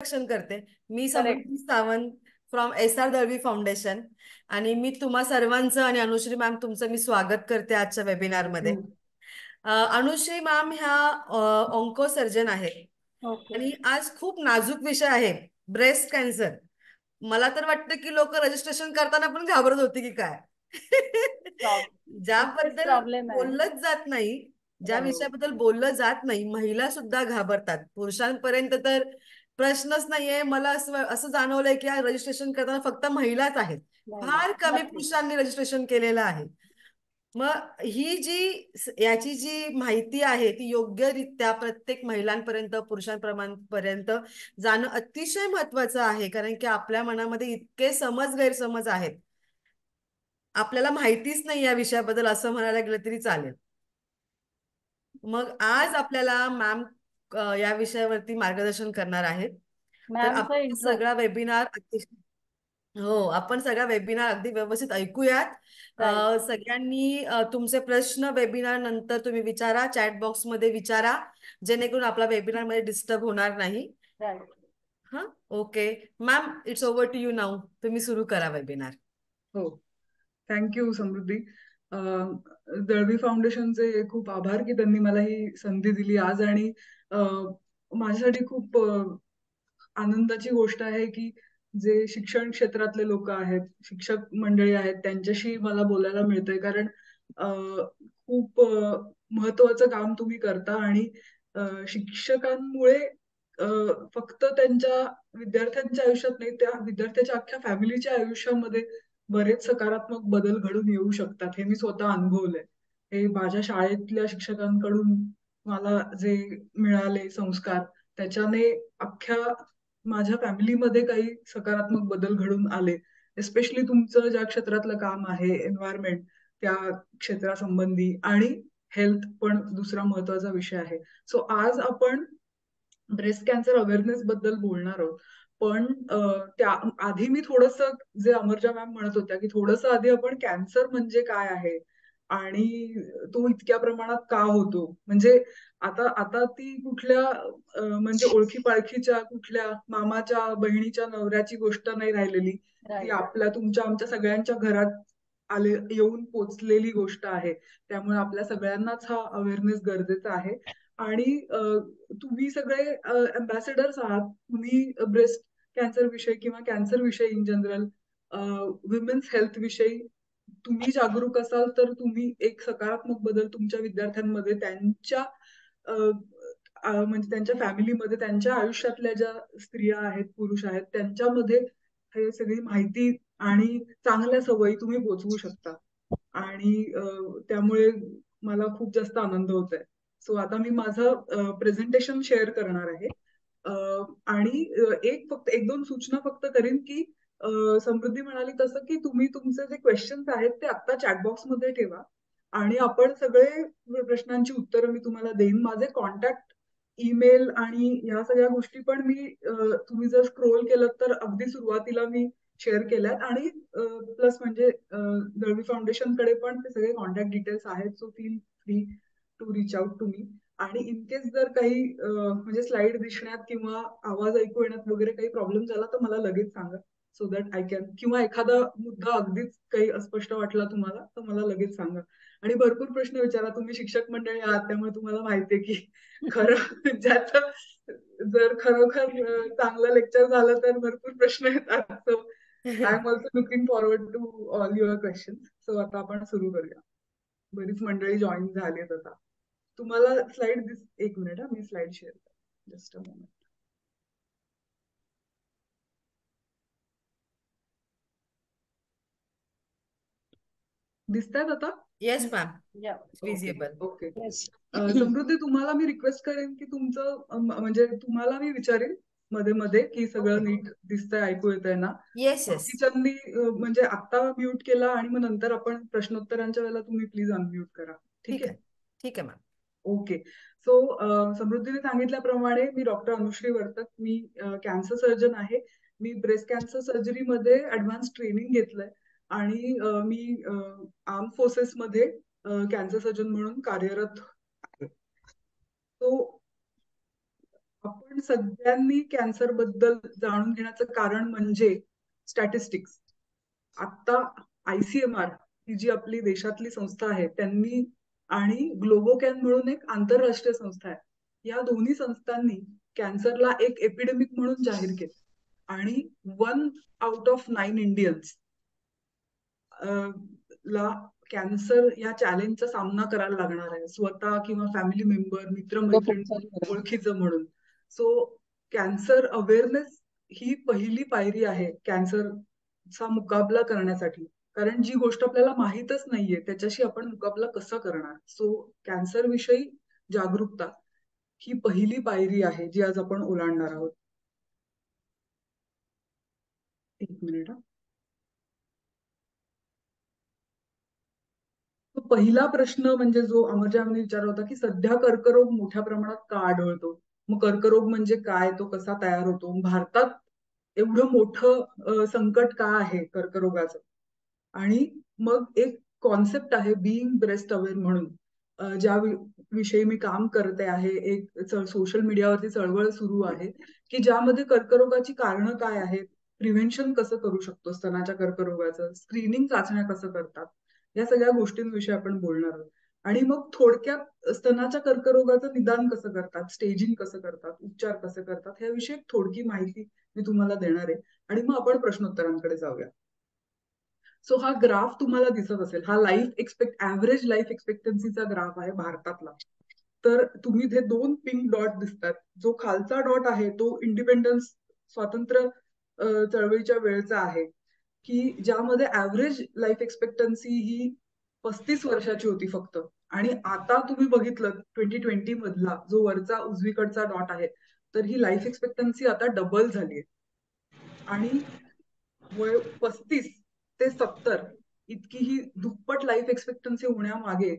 Introduction करते. मी correct. Samruddhi Sawant from SR Dalvi foundation आणि मी तुम्हा सर्वांचं आणि अनुश्री मॅम तुमचं मी स्वागत करते आजच्या वेबिनारमध्ये. थँक्यू. अनुश्री मॅम ह्या ऑन्को सर्जन आहे ओके. आणि आज खूप नाजूक विषय आहे, ब्रेस्ट कॅन्सर. मला तर वाटतं की लोक रजिस्ट्रेशन करताना पण घाबरत होती की काय. इथेच ज्याबद्दल प्रॉब्लेम आहे. बोललंच जात नाही, ज्या राईट. विषयाबद्दल बोललं जात नाही, महिला सुद्धा घाबरतात. पुरुषांपर्यंत तर प्रश्नच नाहीये. मला असं असं जाणवलंय की रजिस्ट्रेशन करताना फक्त महिलाच आहेत, महिला फार कमी नक्कीच. पुरुषांनी रजिस्ट्रेशन केलेलं आहे. मग ही याची जी माहिती आहे ती योग्यरित्या प्रत्येक महिलांपर्यंत पुरुषांपर्यंत जाणं अतिशय महत्वाचं आहे, कारण की आपल्या मनामध्ये इतके गैरसमज आहेत, आपल्याला माहितीच नाही या विषयाबद्दल असं म्हणायला गेलं तरी चालेल. मग आज आपल्याला मॅम या विषयावरती मार्गदर्शन करणार आहेत. तर मॅमचा आपण इंट्रो. सगळा वेबिनार आपण सगळा वेबिनार अगदी व्यवस्थित ऐकूयात. राईट. सगळ्यांनी तुमचे प्रश्न वेबिनार नंतर तुम्ही विचारा, चॅट बॉक्स मध्ये विचारा, जेणेकरून आपला वेबिनार मध्ये डिस्टर्ब होणार नाही. राईट. हा, okay ma'am, it's over to you now. तुम्ही सुरू करा वेबिनार. हो, थँक्यू समृद्धी. दळवी फाउंडेशनचे खूप आभार की त्यांनी मला ही संधी दिली आज. आणि माझ्यासाठी खूप आनंदाची गोष्ट आहे की जे शिक्षण क्षेत्रातले लोक आहेत, शिक्षक मंडळी आहेत, त्यांच्याशी मला बोलायला मिळतंय. कारण खूप महत्वाचं काम तुम्ही करता. आणि शिक्षकांमुळे फक्त त्यांच्या विद्यार्थ्यांच्या आयुष्यात नाही, त्या विद्यार्थ्याच्या अख्ख्या फॅमिलीच्या आयुष्यामध्ये बरेच सकारात्मक बदल घडून येऊ शकतात. हे मी स्वतः अनुभवलंय. हे माझ्या शाळेतल्या शिक्षकांकडून मला जे मिळाले संस्कार, त्याच्याने अख्ख्या माझ्या फॅमिलीमध्ये काही सकारात्मक बदल घडून आले. एस्पेशली तुमचं ज्या क्षेत्रातलं काम आहे, एन्व्हायरमेंट, त्या क्षेत्रासंबंधी, आणि हेल्थ पण दुसरा महत्वाचा विषय आहे. सो आज आपण ब्रेस्ट कॅन्सर अवेअरनेस बद्दल बोलणार आहोत. पण त्या आधी मी थोडंसं, जे अमरजा मॅम म्हणत होत्या, की थोडंसं आधी आपण कॅन्सर म्हणजे काय आहे आणि तो इतक्या प्रमाणात का होतो. म्हणजे आता आता ती कुठल्या म्हणजे ओळखी पाळखीच्या, कुठल्या मामाच्या बहिणीच्या नवऱ्याची गोष्ट नाही राहिलेली. ती राईट. आपल्या, तुमच्या, आमच्या सगळ्यांच्या घरात येऊन पोचलेली गोष्ट आहे. त्यामुळे आपल्या सगळ्यांनाच हा अवेअरनेस गरजेचा आहे. आणि तुम्ही सगळे अम्बॅसेडर्स आहात. तुम्ही ब्रेस्ट कॅन्सर विषयी किंवा कॅन्सर विषयी इन जनरल, वुमेन्स हेल्थ विषयी तुम्ही जागरूक असाल तर तुम्ही एक सकारात्मक बदल तुमच्या विद्यार्थ्यांमध्ये, त्यांच्या म्हणजे त्यांच्या फॅमिलीमध्ये, त्यांच्या आयुष्यातल्या ज्या स्त्रिया आहेत, पुरुष आहेत, त्यांच्यामध्ये हे सगळी माहिती आणि चांगल्या सवयी तुम्ही पोचवू शकता. आणि त्यामुळे मला खूप जास्त आनंद होत आहे. सो आता मी माझं प्रेझेंटेशन शेअर करणार आहे. आणि फक्त एक दोन सूचना फक्त करीन की समृद्धी म्हणाली तसं की तुम्ही तुमचे जे क्वेश्चन्स आहेत ते आता चॅटबॉक्समध्ये ठेवा आणि आपण सगळे प्रश्नांची उत्तरं मी तुम्हाला देईन. माझे कॉन्टॅक्ट ईमेल आणि ह्या सगळ्या गोष्टी पण मी तुम्ही जर स्क्रोल केलं तर अगदी सुरुवातीला मी शेअर केल्यात. आणि प्लस म्हणजे दळवी फाउंडेशनकडे पण ते सगळे कॉन्टॅक्ट डिटेल्स आहेत. So feel free to reach out to me. आणि इन केस जर काही म्हणजे स्लाइड दिसण्यात किंवा आवाज ऐकू येण्यात वगैरे काही प्रॉब्लेम झाला तर मला लगेच सांगा, सो दॅट आय कॅन, किंवा एखादा मुद्दा अगदीच काही अस्पष्ट वाटला तुम्हाला तर मला लगेच सांगा. आणि भरपूर प्रश्न विचारा. तुम्ही शिक्षक मंडळी आहात त्यामुळे तुम्हाला माहितीये की खरं ज्याचं जर खरोखर चांगलं लेक्चर झालं तर भरपूर प्रश्न येतात. So I am also looking forward to all your question. So आता आपण सुरू करूया. बरीच मंडळी जॉईन झालीत आता. तुम्हाला स्लाइड एक मिनिट, मी स्लाइड शेअर करते. Just a moment. दिसतायत आता? येस मॅम, या. Okay visible. ओके. येस. समृद्धी, तुम्हाला मी रिक्वेस्ट करेन की तुमचं म्हणजे तुम्हाला मी विचारेन मध्ये मध्ये की सगळं ओके. नीट दिसतंय, ऐकू येतंय ना. Yes yes. बाकीच्यांनी म्हणजे आता म्यूट केला आणि मग नंतर आपण प्रश्नोत्तरांच्या वेळेला तुम्ही प्लीज अनम्यूट करा. ठीक ठीक आहे? आहे, ठीक आहे मॅम. ओके. सो समृद्धीने सांगितल्याप्रमाणे मी डॉक्टर अनुश्री वर्तक. मी कॅन्सर सर्जन आहे. मी ब्रेस्ट कॅन्सर सर्जरीमध्ये ऍडव्हान्स ट्रेनिंग घेतलंय आणि मी आर्म फोर्सेसमध्ये कॅन्सर सर्जन म्हणून कार्यरत आहे. तो आपण सगळ्यांनी कॅन्सर बद्दल जाणून घेण्याचं कारण म्हणजे स्टॅटिस्टिक्स. आता ICMR ही जी आपली देशातली संस्था आहे त्यांनी आणि ग्लोबोकॅन म्हणून एक आंतरराष्ट्रीय संस्था आहे, या दोन्ही संस्थांनी कॅन्सरला एक एपिडेमिक म्हणून जाहीर केलं आणि 1 आउट ऑफ 9 इंडियन्स ला कॅन्सर या चॅलेंजचा सामना करायला लागणार आहे, स्वतः किंवा फॅमिली मेंबर, मित्रमैत्रिणी, ओळखीचं म्हणून. सो कॅन्सर अवेअरनेस ही पहिली पायरी आहे कॅन्सरचा मुकाबला करण्यासाठी. कारण जी गोष्ट आपल्याला माहीतच नाहीये त्याच्याशी आपण मुकाबला कसा करणार. सो कॅन्सर विषयी जागरूकता ही पहिली पायरी आहे जी आज आपण ओलांडणार आहोत. एक मिनिट. पहिला प्रश्न म्हणजे जो अमरजाने विचारला होता की सध्या कर्करोग मोठ्या प्रमाणात का आढळतो, मग कर्करोग म्हणजे काय, तो कसा तयार होतो, भारतात एवढं मोठं संकट का आहे कर्करोगाचं. आणि मग एक कॉन्सेप्ट आहे बिईंग ब्रेस्ट अवेअर म्हणून, ज्या विषयी मी काम करते आहे. एक सोशल मीडियावरती चळवळ सुरू आहे की ज्यामध्ये कर्करोगाची कारणं काय आहेत, प्रिव्हेन्शन कसं करू शकतो स्तनाच्या कर्करोगाचं, स्क्रीनिंग चाचण्या कसं करतात, या सगळ्या गोष्टींविषयी आपण बोलणार आहोत. आणि मग थोडक्यात स्तनाच्या कर्करोगाचं निदान कसं करतात, स्टेजिंग कसं करतात, उपचार कसे करतात, ह्याविषयी थोडकी माहिती मी तुम्हाला देणार आहे. आणि मग आपण प्रश्नोत्तरांकडे जाऊया. सो हा ग्राफ तुम्हाला दिसत असेल, हा ऍव्हरेज लाईफ एक्सपेक्टन्सीचा ग्राफ आहे भारतातला. तर तुम्ही इथे 2 पिंक डॉट दिसतात. जो खालचा डॉट आहे तो इंडिपेंडन्स, स्वातंत्र्य चळवळीच्या वेळेचा आहे, की ज्यामध्ये ऍव्हरेज लाईफ एक्सपेक्टन्सी ही 35 वर्षाची होती फक्त. आणि आता तुम्ही बघितलं 2020 मधला जो वरचा उजवीकडचा डॉट आहे, तर ही लाईफ एक्सपेक्टन्सी आता डबल झाली आहे. आणि वय 35 ते 70 इतकी ही दुप्पट लाईफ एक्सपेक्टन्सी होण्यामागे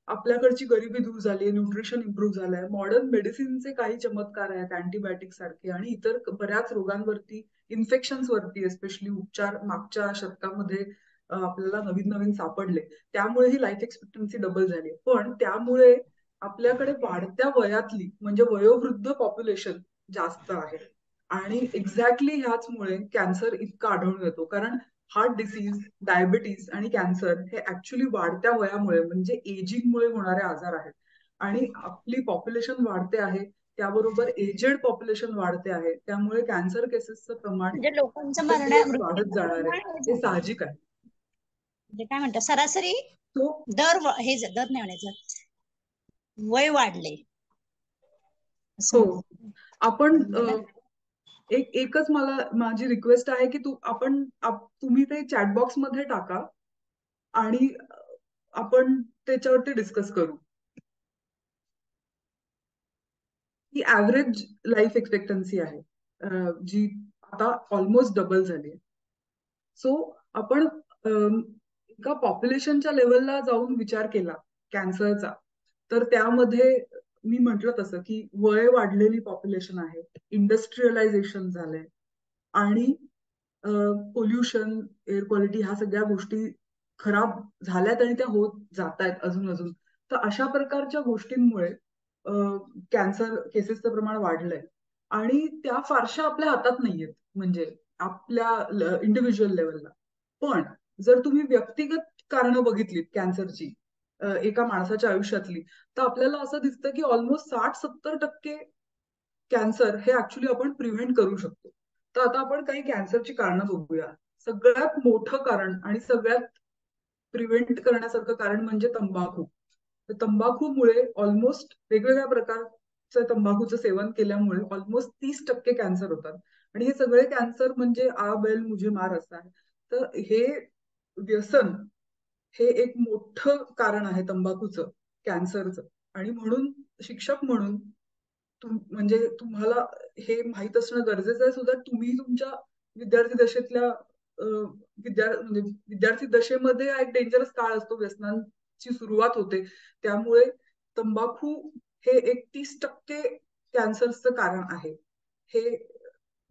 आपल्याकडची गरिबी दूर झाली, न्यूट्रिशन इम्प्रूव्ह झालंय, मॉडर्न मेडिसिनचे काही चमत्कार आहेत, अँटीबायोटिक सारखे आणि इतर बऱ्याच रोगांवरती, इन्फेक्शन्स वरती स्पेशली उपचार मागच्या शतकामध्ये आपल्याला नवीन नवीन सापडले. त्यामुळे ही लाईफ एक्सपेक्टन्सी डबल झाली. पण त्यामुळे आपल्याकडे वाढत्या वयातली म्हणजे वयोवृद्ध पॉप्युलेशन जास्त आहे. आणि एक्झॅक्टली ह्याचमुळे कॅन्सर इतका आढळून येतो. कारण हार्ट डिसीज, डायबिटीज आणि कॅन्सर हे ऍक्च्युली वाढत्या वयामुळे म्हणजे एजिंगमुळे होणारे आजार आहेत. आणि आपली पॉप्युलेशन वाढते आहे, त्याबरोबर एजेड पॉप्युलेशन वाढते आहे, त्यामुळे कॅन्सर केसेसचं प्रमाण म्हणजे लोकांचं वाढत जाणार आहे, हे साहजिक आहे. म्हणजे काय म्हणतात सरासरी तो दर नाही म्हणायचं, वय वाढले. हो. आपण एकच मला माझी रिक्वेस्ट आहे की तुम्ही ते चॅटबॉक्स मध्ये टाका आणि आपण त्याच्यावरती डिस्कस करू. ही ऍव्हरेज लाईफ एक्सपेक्टन्सी आहे, जी आता ऑलमोस्ट डबल झाली आहे. सो आपण एका पॉप्युलेशनच्या लेवलला जाऊन विचार केला कॅन्सरचा, तर त्यामध्ये मी म्हटलं तसं की वय वाढलेली पॉप्युलेशन आहे, इंडस्ट्रियलायझेशन झालंय आणि पोल्युशन, एअर क्वालिटी ह्या सगळ्या गोष्टी खराब झाल्यात आणि त्या होत जात आहेत अजून. तर अशा प्रकारच्या गोष्टींमुळे कॅन्सर केसेसचं प्रमाण वाढलंय. आणि त्या फारशा आपल्या हातात नाहीयेत म्हणजे आपल्या इंडिव्हिज्युअल लेवलला. पण जर तुम्ही व्यक्तिगत कारणं बघितलीत कॅन्सरची एका माणसाच्या आयुष्यातली, तर आपल्याला असं दिसतं की ऑलमोस्ट 60-70% कॅन्सर हे ऍक्च्युली आपण प्रिव्हेंट करू शकतो. तर आता आपण काही कॅन्सरची कारणं बघूया. सगळ्यात मोठं कारण आणि सगळ्यात प्रिव्हेंट करण्यासारखं कारण म्हणजे तंबाखू. तर तंबाखूमुळे ऑलमोस्ट वेगवेगळ्या प्रकारचं तंबाखूचं सेवन केल्यामुळे ऑलमोस्ट 30% कॅन्सर होतात. आणि हे सगळे कॅन्सर म्हणजे आ बैल मुझे मार असं आहे. तर हे व्यसन हे एक मोठं कारण आहे तंबाखूचं कॅन्सरचं. आणि म्हणून शिक्षक म्हणून म्हणजे तुम्हाला हे माहित असणं गरजेचं आहे सुद्धा. तुम्ही तुमच्या विद्यार्थी दशेतल्या म्हणजे विद्यार्थी दशेमध्ये एक डेंजरस काळ असतो, व्यसनांची सुरुवात होते. त्यामुळे तंबाखू हे एक 30% कॅन्सरचं कारण आहे. हे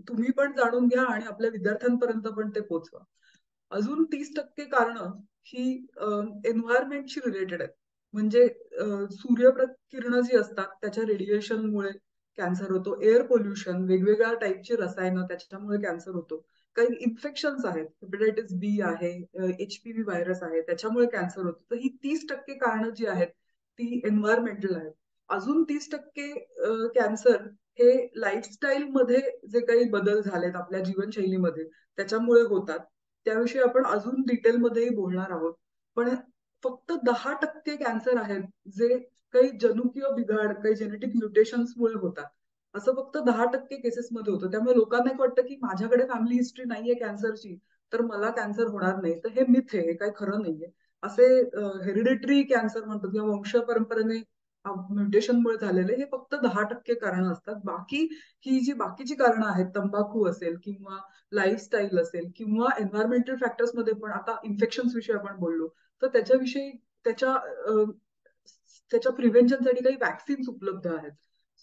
तुम्ही पण जाणून घ्या आणि आपल्या विद्यार्थ्यांपर्यंत पण ते पोहोचवा. अजून 30% कारणं ही एन्व्हायरमेंटशी रिलेटेड आहेत. म्हणजे सूर्यप्रकिरणं जी असतात त्याच्या रेडिएशनमुळे कॅन्सर होतो, एअर पोल्युशन, वेगवेगळ्या टाईपची रसायनं त्याच्यामुळे कॅन्सर होतो, काही इन्फेक्शन्स आहेत, हेपॅटायटिस बी आहे, HPV व्हायरस आहे, त्याच्यामुळे कॅन्सर होतो. तर ही 30% कारणं जी आहेत ती एन्व्हायरमेंटल आहेत. अजून 30% कॅन्सर हे लाईफस्टाईल मध्ये जे काही बदल झालेत आपल्या जीवनशैलीमध्ये त्याच्यामुळे होतात. त्याविषयी आपण अजून डिटेलमध्येही बोलणार आहोत. पण फक्त 10% कॅन्सर आहेत जे काही जनुकीय बिघाड, काही जेनेटिक म्युटेशन्समुळे होतात. असं फक्त 10% केसेसमध्ये होतं. त्यामुळे लोकांना एक वाटतं की माझ्याकडे फॅमिली हिस्ट्री नाहीये कॅन्सरची, तर मला कॅन्सर होणार नाही. तर हे मिथ आहे, हे काही खरं नाहीये. असे हेरिडिटरी कॅन्सर म्हणतो किंवा वंश परंपरेने म्युटेशनमुळे झालेले हे फक्त 10% कारणं असतात. बाकी ही जी बाकीची कारणं आहेत, तंबाखू असेल किंवा लाईफस्टाईल असेल किंवा एन्व्हायरमेंटल फॅक्टर्स मध्ये पण आता इन्फेक्शन्स विषयी आपण बोललो, तर त्याच्याविषयी त्याच्या प्रिव्हेंशनसाठी काही वॅक्सिन्स उपलब्ध आहेत.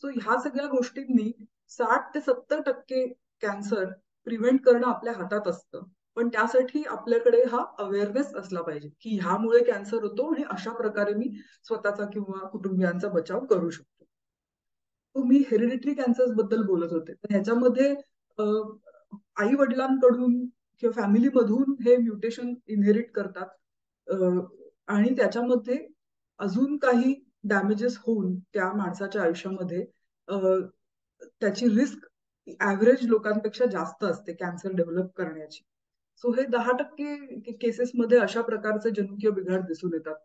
सो ह्या सगळ्या गोष्टींनी 60 ते 70% कॅन्सर प्रिव्हेंट करणं आपल्या हातात असतं. पण त्यासाठी आपल्याकडे हा अवेअरनेस असला पाहिजे की ह्यामुळे कॅन्सर होतो आणि अशा प्रकारे मी स्वतःचा किंवा कुटुंबियांचा बचाव करू शकतो. तो मी हेरिडिटरी कॅन्सर्स बद्दल बोलत होते. तर ह्याच्यामध्ये आई वडिलांकडून किंवा फॅमिलीमधून हे म्युटेशन इनहेरिट करतात आणि त्याच्यामध्ये अजून काही डॅमेजेस होऊन त्या माणसाच्या आयुष्यामध्ये त्याची रिस्क ऍव्हरेज लोकांपेक्षा जास्त असते कॅन्सर डेव्हलप करण्याची. सो हे 10% केसेसमध्ये अशा प्रकारचे जनुकीय बिघाड दिसून येतात.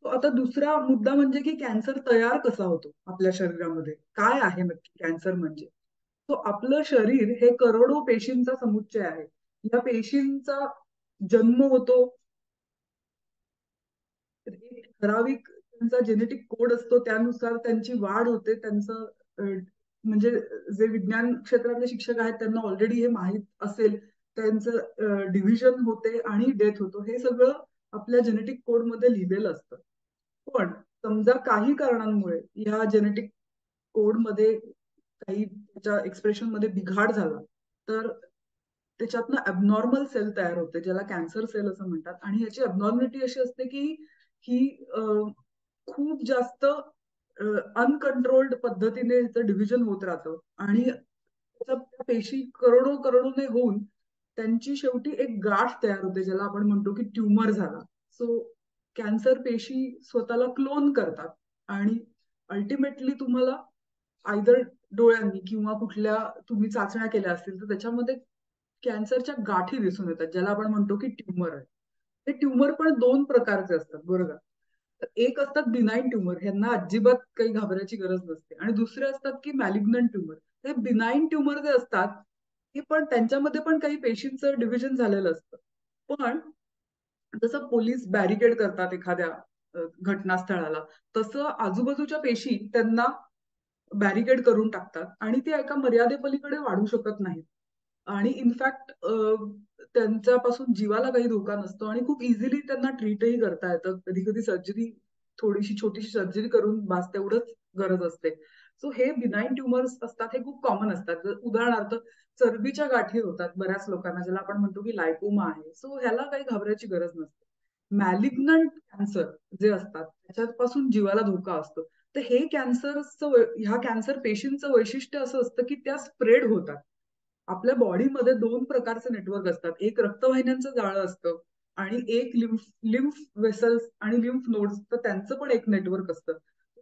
आता दुसरा मुद्दा म्हणजे की कॅन्सर तयार कसा होतो आपल्या शरीरामध्ये, काय आहे नक्की कॅन्सर म्हणजे. तो आपलं शरीर हे करोडो पेशींचा समुच्चय आहे. या पेशींचा जन्म होतो, एक ठराविक त्यांचा जेनेटिक कोड असतो, त्यानुसार त्यांची वाढ होते. त्यांचं म्हणजे जे विज्ञान क्षेत्रातले शिक्षक आहेत त्यांना ऑलरेडी हे माहीत असेल. त्यांचं डिव्हिजन होते आणि डेथ होतो. हे सगळं आपल्या जेनेटिक कोडमध्ये लिहिलेलं असतं. पण समजा काही कारणांमुळे या जेनेटिक कोडमध्ये काही त्याच्या एक्सप्रेशन मध्ये बिघाड झाला तर त्याच्यातनं अबनॉर्मल सेल तयार होते, ज्याला कॅन्सर सेल असं म्हणतात. आणि याची अबनॉर्मॅलिटी अशी असते की ही खूप जास्त अनकंट्रोल्ड पद्धतीने डिव्हिजन होत राहतं आणि त्याच्या पेशी करोडो करोडोने होऊन त्यांची शेवटी एक गाठ तयार होते, ज्याला आपण म्हणतो की ट्युमर झाला. सो कॅन्सर पेशी स्वतःला क्लोन करतात आणि अल्टिमेटली तुम्हाला आयदर डोळ्यांनी किंवा कुठल्या तुम्ही चाचण्या केल्या असतील तर त्याच्यामध्ये कॅन्सरच्या गाठी दिसून येतात, ज्याला आपण म्हणतो की ट्युमर आहे. हे ट्युमर पण 2 प्रकारचे असतात बरोबर. तर एक असतात बिनाईन ट्युमर, ह्यांना अजिबात काही घाबरायची गरज नसते. आणि दुसरे असतात की मॅलिग्नंट ट्युमर. हे बिनाईन ट्युमर जे असतात हे पण त्यांच्यामध्ये पण काही पेशींचं डिव्हिजन झालेलं असतं. पण जसं पोलीस बॅरिकेड करतात एखाद्या घटनास्थळाला, तसं आजूबाजूच्या पेशी त्यांना बॅरिकेड करून टाकतात आणि ते एका मर्यादेपलीकडे वाढू शकत नाहीत. आणि इनफॅक्ट त्यांच्यापासून जीवाला काही धोका नसतो आणि खूप इझिली त्यांना ट्रीटही करता येतं. कधी कधी सर्जरी, थोडीशी छोटीशी सर्जरी करून बास तेवढंच गरज असते. सो हे बिनाईन ट्युमर्स असतात, हे खूप कॉमन असतात. उदाहरणार्थ चरबीच्या गाठी होतात बऱ्याच लोकांना, ज्याला आपण म्हणतो की लायपोमा आहे. सो ह्याला काही घाबरायची गरज नसते. मॅलिग्नंट कॅन्सर जे असतात त्याच्यापासून जीवाला धोका असतो. तर हे ह्या कॅन्सर पेशींचं वैशिष्ट्य असं असतं की त्या स्प्रेड होतात. आपल्या बॉडीमध्ये 2 प्रकारचे नेटवर्क असतात. एक रक्तवाहिन्यांचं जाळं असतं आणि एक लिम्फ वेसल्स आणि लिम्फ नोड्स, तर त्यांचं पण एक नेटवर्क असतं.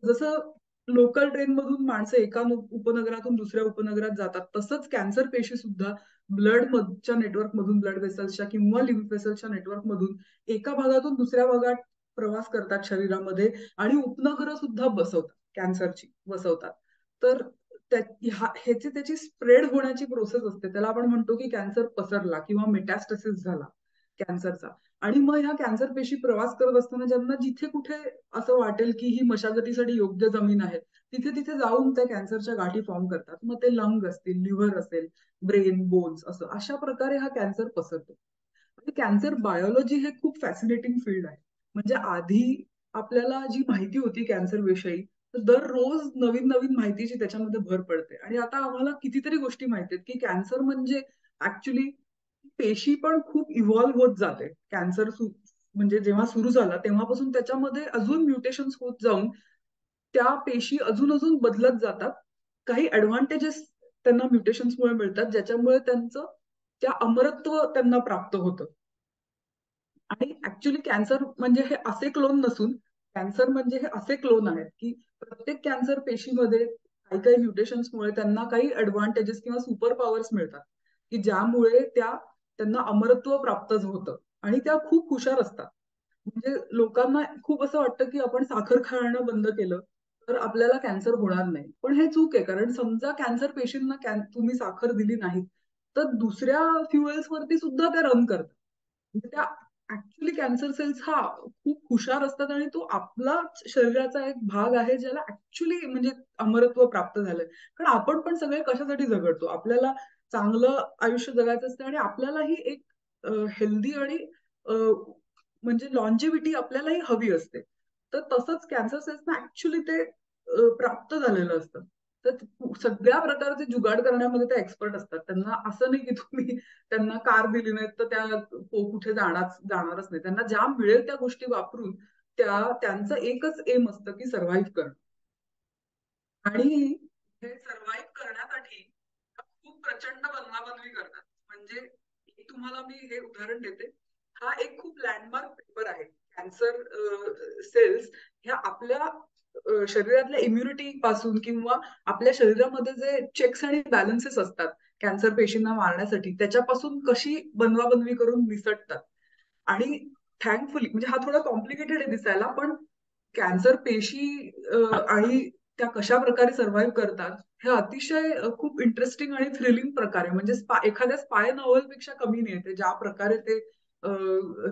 जसं लोकल ट्रेन मधून माणसं एका उपनगरातून दुसऱ्या उपनगरात जातात, तसंच कॅन्सर पेशी सुद्धा ब्लडच्या नेटवर्क मधून, ब्लड वेसल्सच्या किंवा लिम्फ वेसल्सच्या नेटवर्क मधून एका भागातून दुसऱ्या भागात प्रवास करतात शरीरामध्ये आणि उपनगरं सुद्धा कॅन्सरची बसवतात. तर ह्याची त्याची स्प्रेड होण्याची प्रोसेस असते. त्याला आपण म्हणतो की कॅन्सर पसरला किंवा मेटास्टॅसिस झाला कॅन्सरचा. आणि मग ह्या कॅन्सर पेशी प्रवास करत असताना ज्यांना जिथे कुठे असं वाटेल की ही मशागतीसाठी योग्य जमीन आहे, तिथे तिथे जाऊन त्या कॅन्सरच्या गाठी फॉर्म करतात. मग ते लंग असतील, लिव्हर असेल, ब्रेन, बोन्स, असं अशा प्रकारे हा कॅन्सर पसरतो. कॅन्सर बायोलॉजी हे खूप फॅसिनेटिंग फील्ड आहे. म्हणजे आधी आपल्याला जी माहिती होती कॅन्सर विषयी, तर दररोज नवीन नवीन माहितीची त्याच्यामध्ये भर पडते. आणि आता आम्हाला कितीतरी गोष्टी माहिती आहेत की कॅन्सर म्हणजे ऍक्च्युली पेशी पण खूप इव्हॉल्व्ह होत जाते. कॅन्सर म्हणजे जेव्हा सुरू झाला तेव्हापासून त्याच्यामध्ये अजून म्युटेशन्स होत जाऊन त्या पेशी अजून अजून बदलत जातात काही ऍडव्हान्टेजेस त्यांना म्युटेशन्समुळे मिळतात, ज्याच्यामुळे त्यांचं त्या अमरत्व त्यांना प्राप्त होतं. आणि ऍक्च्युली कॅन्सर म्हणजे हे असे क्लोन नसून, कॅन्सर म्हणजे हे असे क्लोन आहेत की प्रत्येक कॅन्सर पेशीमध्ये काही काही म्युटेशन्समुळे त्यांना काही ऍडव्हान्टेजेस किंवा सुपर पॉवर्स मिळतात, की ज्यामुळे त्यांना अमरत्व प्राप्त होतं आणि त्या खूप हुशार असतात. म्हणजे लोकांना खूप असं वाटतं की आपण साखर खाणं बंद केलं तर आपल्याला कॅन्सर होणार नाही, पण हे चूक आहे. कारण समजा कॅन्सर पेशींना तुम्ही साखर दिली नाही तर दुसऱ्या फ्युएल्स वरती सुद्धा त्या रन करतात. म्हणजे त्या ऍक्च्युली कॅन्सर सेल्स हा खूप हुशार असतात आणि तो आपला शरीराचा एक भाग आहे ज्याला ऍक्च्युली म्हणजे अमरत्व प्राप्त झालंय. कारण आपण पण सगळे कशासाठी झगडतो, आपल्याला चांगलं आयुष्य जगायचं असतं आणि आपल्यालाही एक हेल्दी आणि म्हणजे लॉन्जिव्हिटी आपल्यालाही हवी असते. तर तसंच कॅन्सर सेल्सना ऍक्च्युली ते प्राप्त झालेलं असतं. तर सगळ्या प्रकारचे जुगाड करण्यामध्ये ते एक्सपर्ट असतात. त्यांना असं नाही की तुम्ही त्यांना कार दिली नाही तर त्या कुठे जाणारच नाही. त्यांना ज्या मिळेल त्या गोष्टी वापरून त्यांचं एकच एम असतं की सर्व्हाइव्ह करणं. आणि हे सर्व्हाइव्ह करण्यासाठी खूप प्रचंड बनवाबनवी करतात. म्हणजे तुम्हाला मी हे उदाहरण देते. हा एक खूप लँडमार्क पेपर आहे. कॅन्सर सेल्स ह्या आपल्या शरीरातल्या इम्युनिटी पासून किंवा आपल्या शरीरामध्ये जे चेक्स आणि बॅलन्सेस असतात कॅन्सर पेशींना मारण्यासाठी, त्याच्यापासून कशी बनवाबनवी करून निसटतात. आणि थँकफुली म्हणजे हा थोडा कॉम्प्लिकेटेड आहे दिसायला, पण कॅन्सर पेशी आणि त्या कशा प्रकारे सर्व्हाइव्ह करतात हे अतिशय खूप इंटरेस्टिंग आणि थ्रिलिंग प्रकारे, म्हणजे एखाद्या स्पाय नॉव्हलपेक्षा कमी नाही. ते ज्या प्रकारे ते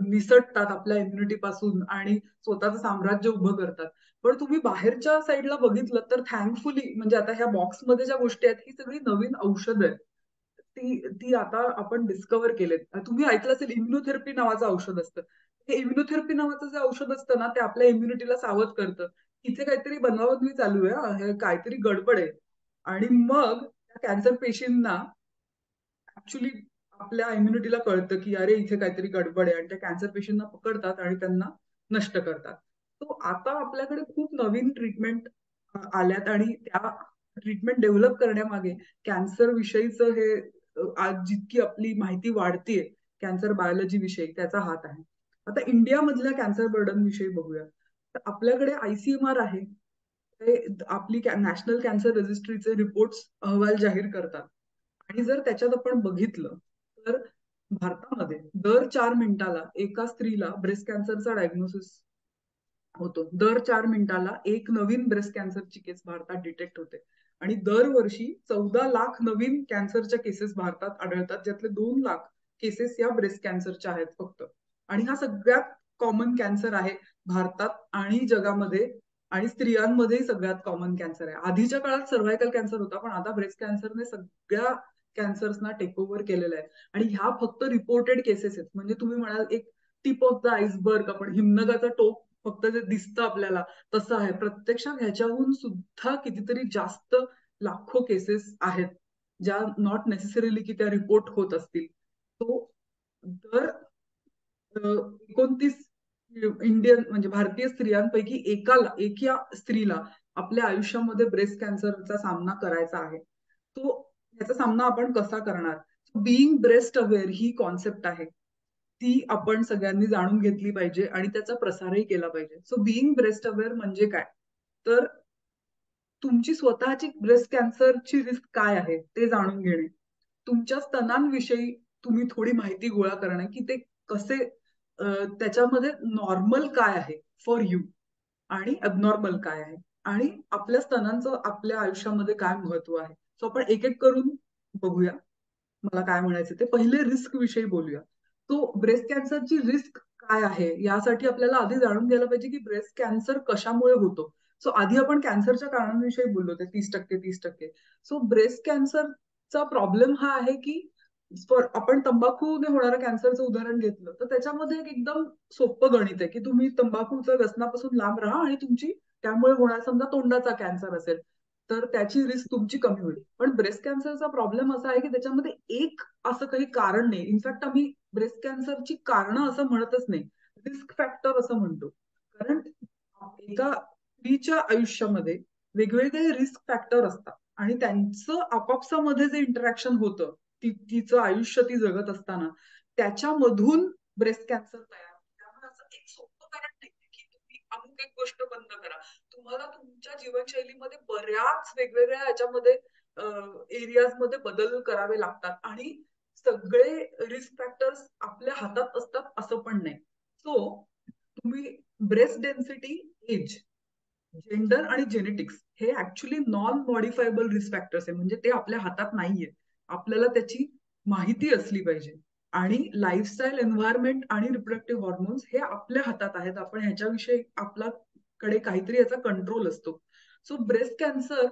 निसटतात आपल्या इम्युनिटी पासून आणि स्वतःचं साम्राज्य उभं करतात. पण तुम्ही बाहेरच्या साईडला बघितलं तर थँकफुली म्हणजे आता ह्या बॉक्समध्ये ज्या गोष्टी आहेत ही सगळी नवीन औषधं आहेत. ती आता आपण डिस्कव्हर केलेत. तुम्ही ऐकलं असेल इम्युनोथेरपी नावाचं औषध असतं. हे इम्युनोथेरपी नावाचं जे औषध असतं ना ते आपल्या इम्युनिटीला सावध करतं. इथे काहीतरी बनवाबनवी चालू आहे, हे काहीतरी गडबड आहे. आणि मग कॅन्सर पेशींना ऍक्च्युली आपल्या इम्युनिटीला कळतं की अरे इथे काहीतरी गडबड आहे आणि त्या कॅन्सर पेशींना पकडतात आणि त्यांना नष्ट करतात. तो आता आपल्याकडे खूप नवीन ट्रीटमेंट आल्यात आणि त्या ट्रीटमेंट डेव्हलप करण्यामागे कॅन्सर विषयीचं हे आज जितकी आपली माहिती वाढतीये कॅन्सर बायोलॉजी विषयी त्याचा हात आहे. आता इंडियामधल्या कॅन्सर बर्डन विषयी बघूया. तर आपल्याकडे ICMR आहे. ते आपली नॅशनल कॅन्सर रजिस्ट्रीचे रिपोर्ट्स अहवाल जाहीर करतात. आणि जर त्याच्यात आपण बघितलं तर भारतामध्ये दर 4 मिनिटाला एका स्त्रीला ब्रेस्ट कॅन्सरचा डायग्नोसिस होतो. दर 4 मिनिटाला एक नवीन ब्रेस्ट कॅन्सरची केस भारतात डिटेक्ट होते. आणि दरवर्षी 14 लाख नवीन कॅन्सरच्या केसेस भारतात आढळतात, ज्यातले 2 लाख केसेस या ब्रेस्ट कॅन्सरच्या आहेत फक्त. आणि हा सगळ्यात कॉमन कॅन्सर आहे भारतात आणि जगामध्ये, आणि स्त्रियांमध्येही सगळ्यात कॉमन कॅन्सर आहे. आधीच्या काळात सर्व्हायकल कॅन्सर होता, पण आता ब्रेस्ट कॅन्सरने सगळ्या कॅन्सर्सना टेक ओव्हर केलेलं आहे. आणि ह्या फक्त रिपोर्टेड केसेस आहेत. म्हणजे तुम्ही म्हणाल एक टिप ऑफ द आईसबर्ग, आपण हिमनगाचं टोक फक्त जे दिसतं आपल्याला तसं आहे. प्रत्यक्षात ह्याच्याहून सुद्धा कितीतरी जास्त लाखो केसेस आहेत ज्या नॉट नेसेसरीली की त्या रिपोर्ट होत असतील. तो दर 29 इंडियन म्हणजे भारतीय स्त्रियांपैकी एका स्त्रीला आपल्या आयुष्यामध्ये ब्रेस्ट कॅन्सरचा सामना करायचा आहे. तो याचा सामना आपण कसा करणार? बिईंग ब्रेस्ट अवेअर ही कॉन्सेप्ट आहे, ती आपण सगळ्यांनी जाणून घेतली पाहिजे आणि त्याचा प्रसारही केला पाहिजे. सो बिईंग ब्रेस्ट अवेअर म्हणजे काय? तर तुमची स्वतःची ब्रेस्ट कॅन्सरची रिस्क काय आहे ते जाणून घेणे, तुमच्या स्तनांविषयी तुम्ही थोडी माहिती गोळा करणं की ते कसे त्याच्यामध्ये नॉर्मल काय आहे फॉर यू आणि अबनॉर्मल काय आहे, आणि आपल्या स्तनांचं आपल्या आयुष्यामध्ये काय महत्व आहे. सो आपण एक एक करून बघूया. मला काय म्हणायचं ते पहिले रिस्क विषयी बोलूया. तो ब्रेस्ट कॅन्सरची रिस्क काय आहे यासाठी आपल्याला आधी जाणून घ्यायला पाहिजे की ब्रेस्ट कॅन्सर कशामुळे होतो. सो आधी आपण कॅन्सरच्या कारणांविषयी बोललो होते 30%. सो ब्रेस्ट कॅन्सरचा प्रॉब्लेम हा आहे की आपण तंबाखूने होणाऱ्या कॅन्सरचं उदाहरण घेतलं तर त्याच्यामध्ये एक एकदम सोपं गणित आहे की तुम्ही तंबाखूच्या व्यसनापासून लांब राहा आणि तुमची त्यामुळे होणार समजा तोंडाचा कॅन्सर असेल तर त्याची रिस्क तुमची कमी होईल. पण ब्रेस्ट कॅन्सरचा प्रॉब्लेम असा आहे की त्याच्यामध्ये एक असं काही कारण नाही. इनफॅक्ट आम्ही ब्रेस्ट कॅन्सरची कारणं असं म्हणतच नाही, रिस्क फॅक्टर असं म्हणतो. कारण एका स्त्रीच्या आयुष्यामध्ये वेगवेगळे रिस्क फॅक्टर असतात आणि त्यांचं आपापसामध्ये जे इंटरॅक्शन होतं, तिचं आयुष्य ती जगत असताना त्याच्यामधून ब्रेस्ट कॅन्सर तयार होतं. त्यामुळे असं एक सोपं कारण नाही की तुम्ही अमुक एक गोष्ट बंद करा. तुम्हाला तुमच्या जीवनशैलीमध्ये बऱ्याच वेगवेगळ्या याच्यामध्ये एरियाज मध्ये बदल करावे लागतात आणि सगळे रिस्क फॅक्टर्स आपल्या हातात असतात असं पण नाही. सो तुम्ही ब्रेस्ट डेन्सिटी, एज, जेंडर आणि जेनेटिक्स हे ऍक्च्युली नॉन मॉडिफायबल रिस्क फॅक्टर्स आहे. म्हणजे ते आपल्या हातात नाहीये. आपल्याला त्याची माहिती असली पाहिजे. आणि लाईफस्टाईल, एन्व्हायरमेंट आणि रिप्रोडक्टिव्ह हॉर्मोन्स हे आपल्या हातात आहेत. आपण ह्याच्याविषयी आपल्याकडे काहीतरी याचा कंट्रोल असतो. सो ब्रेस्ट कॅन्सर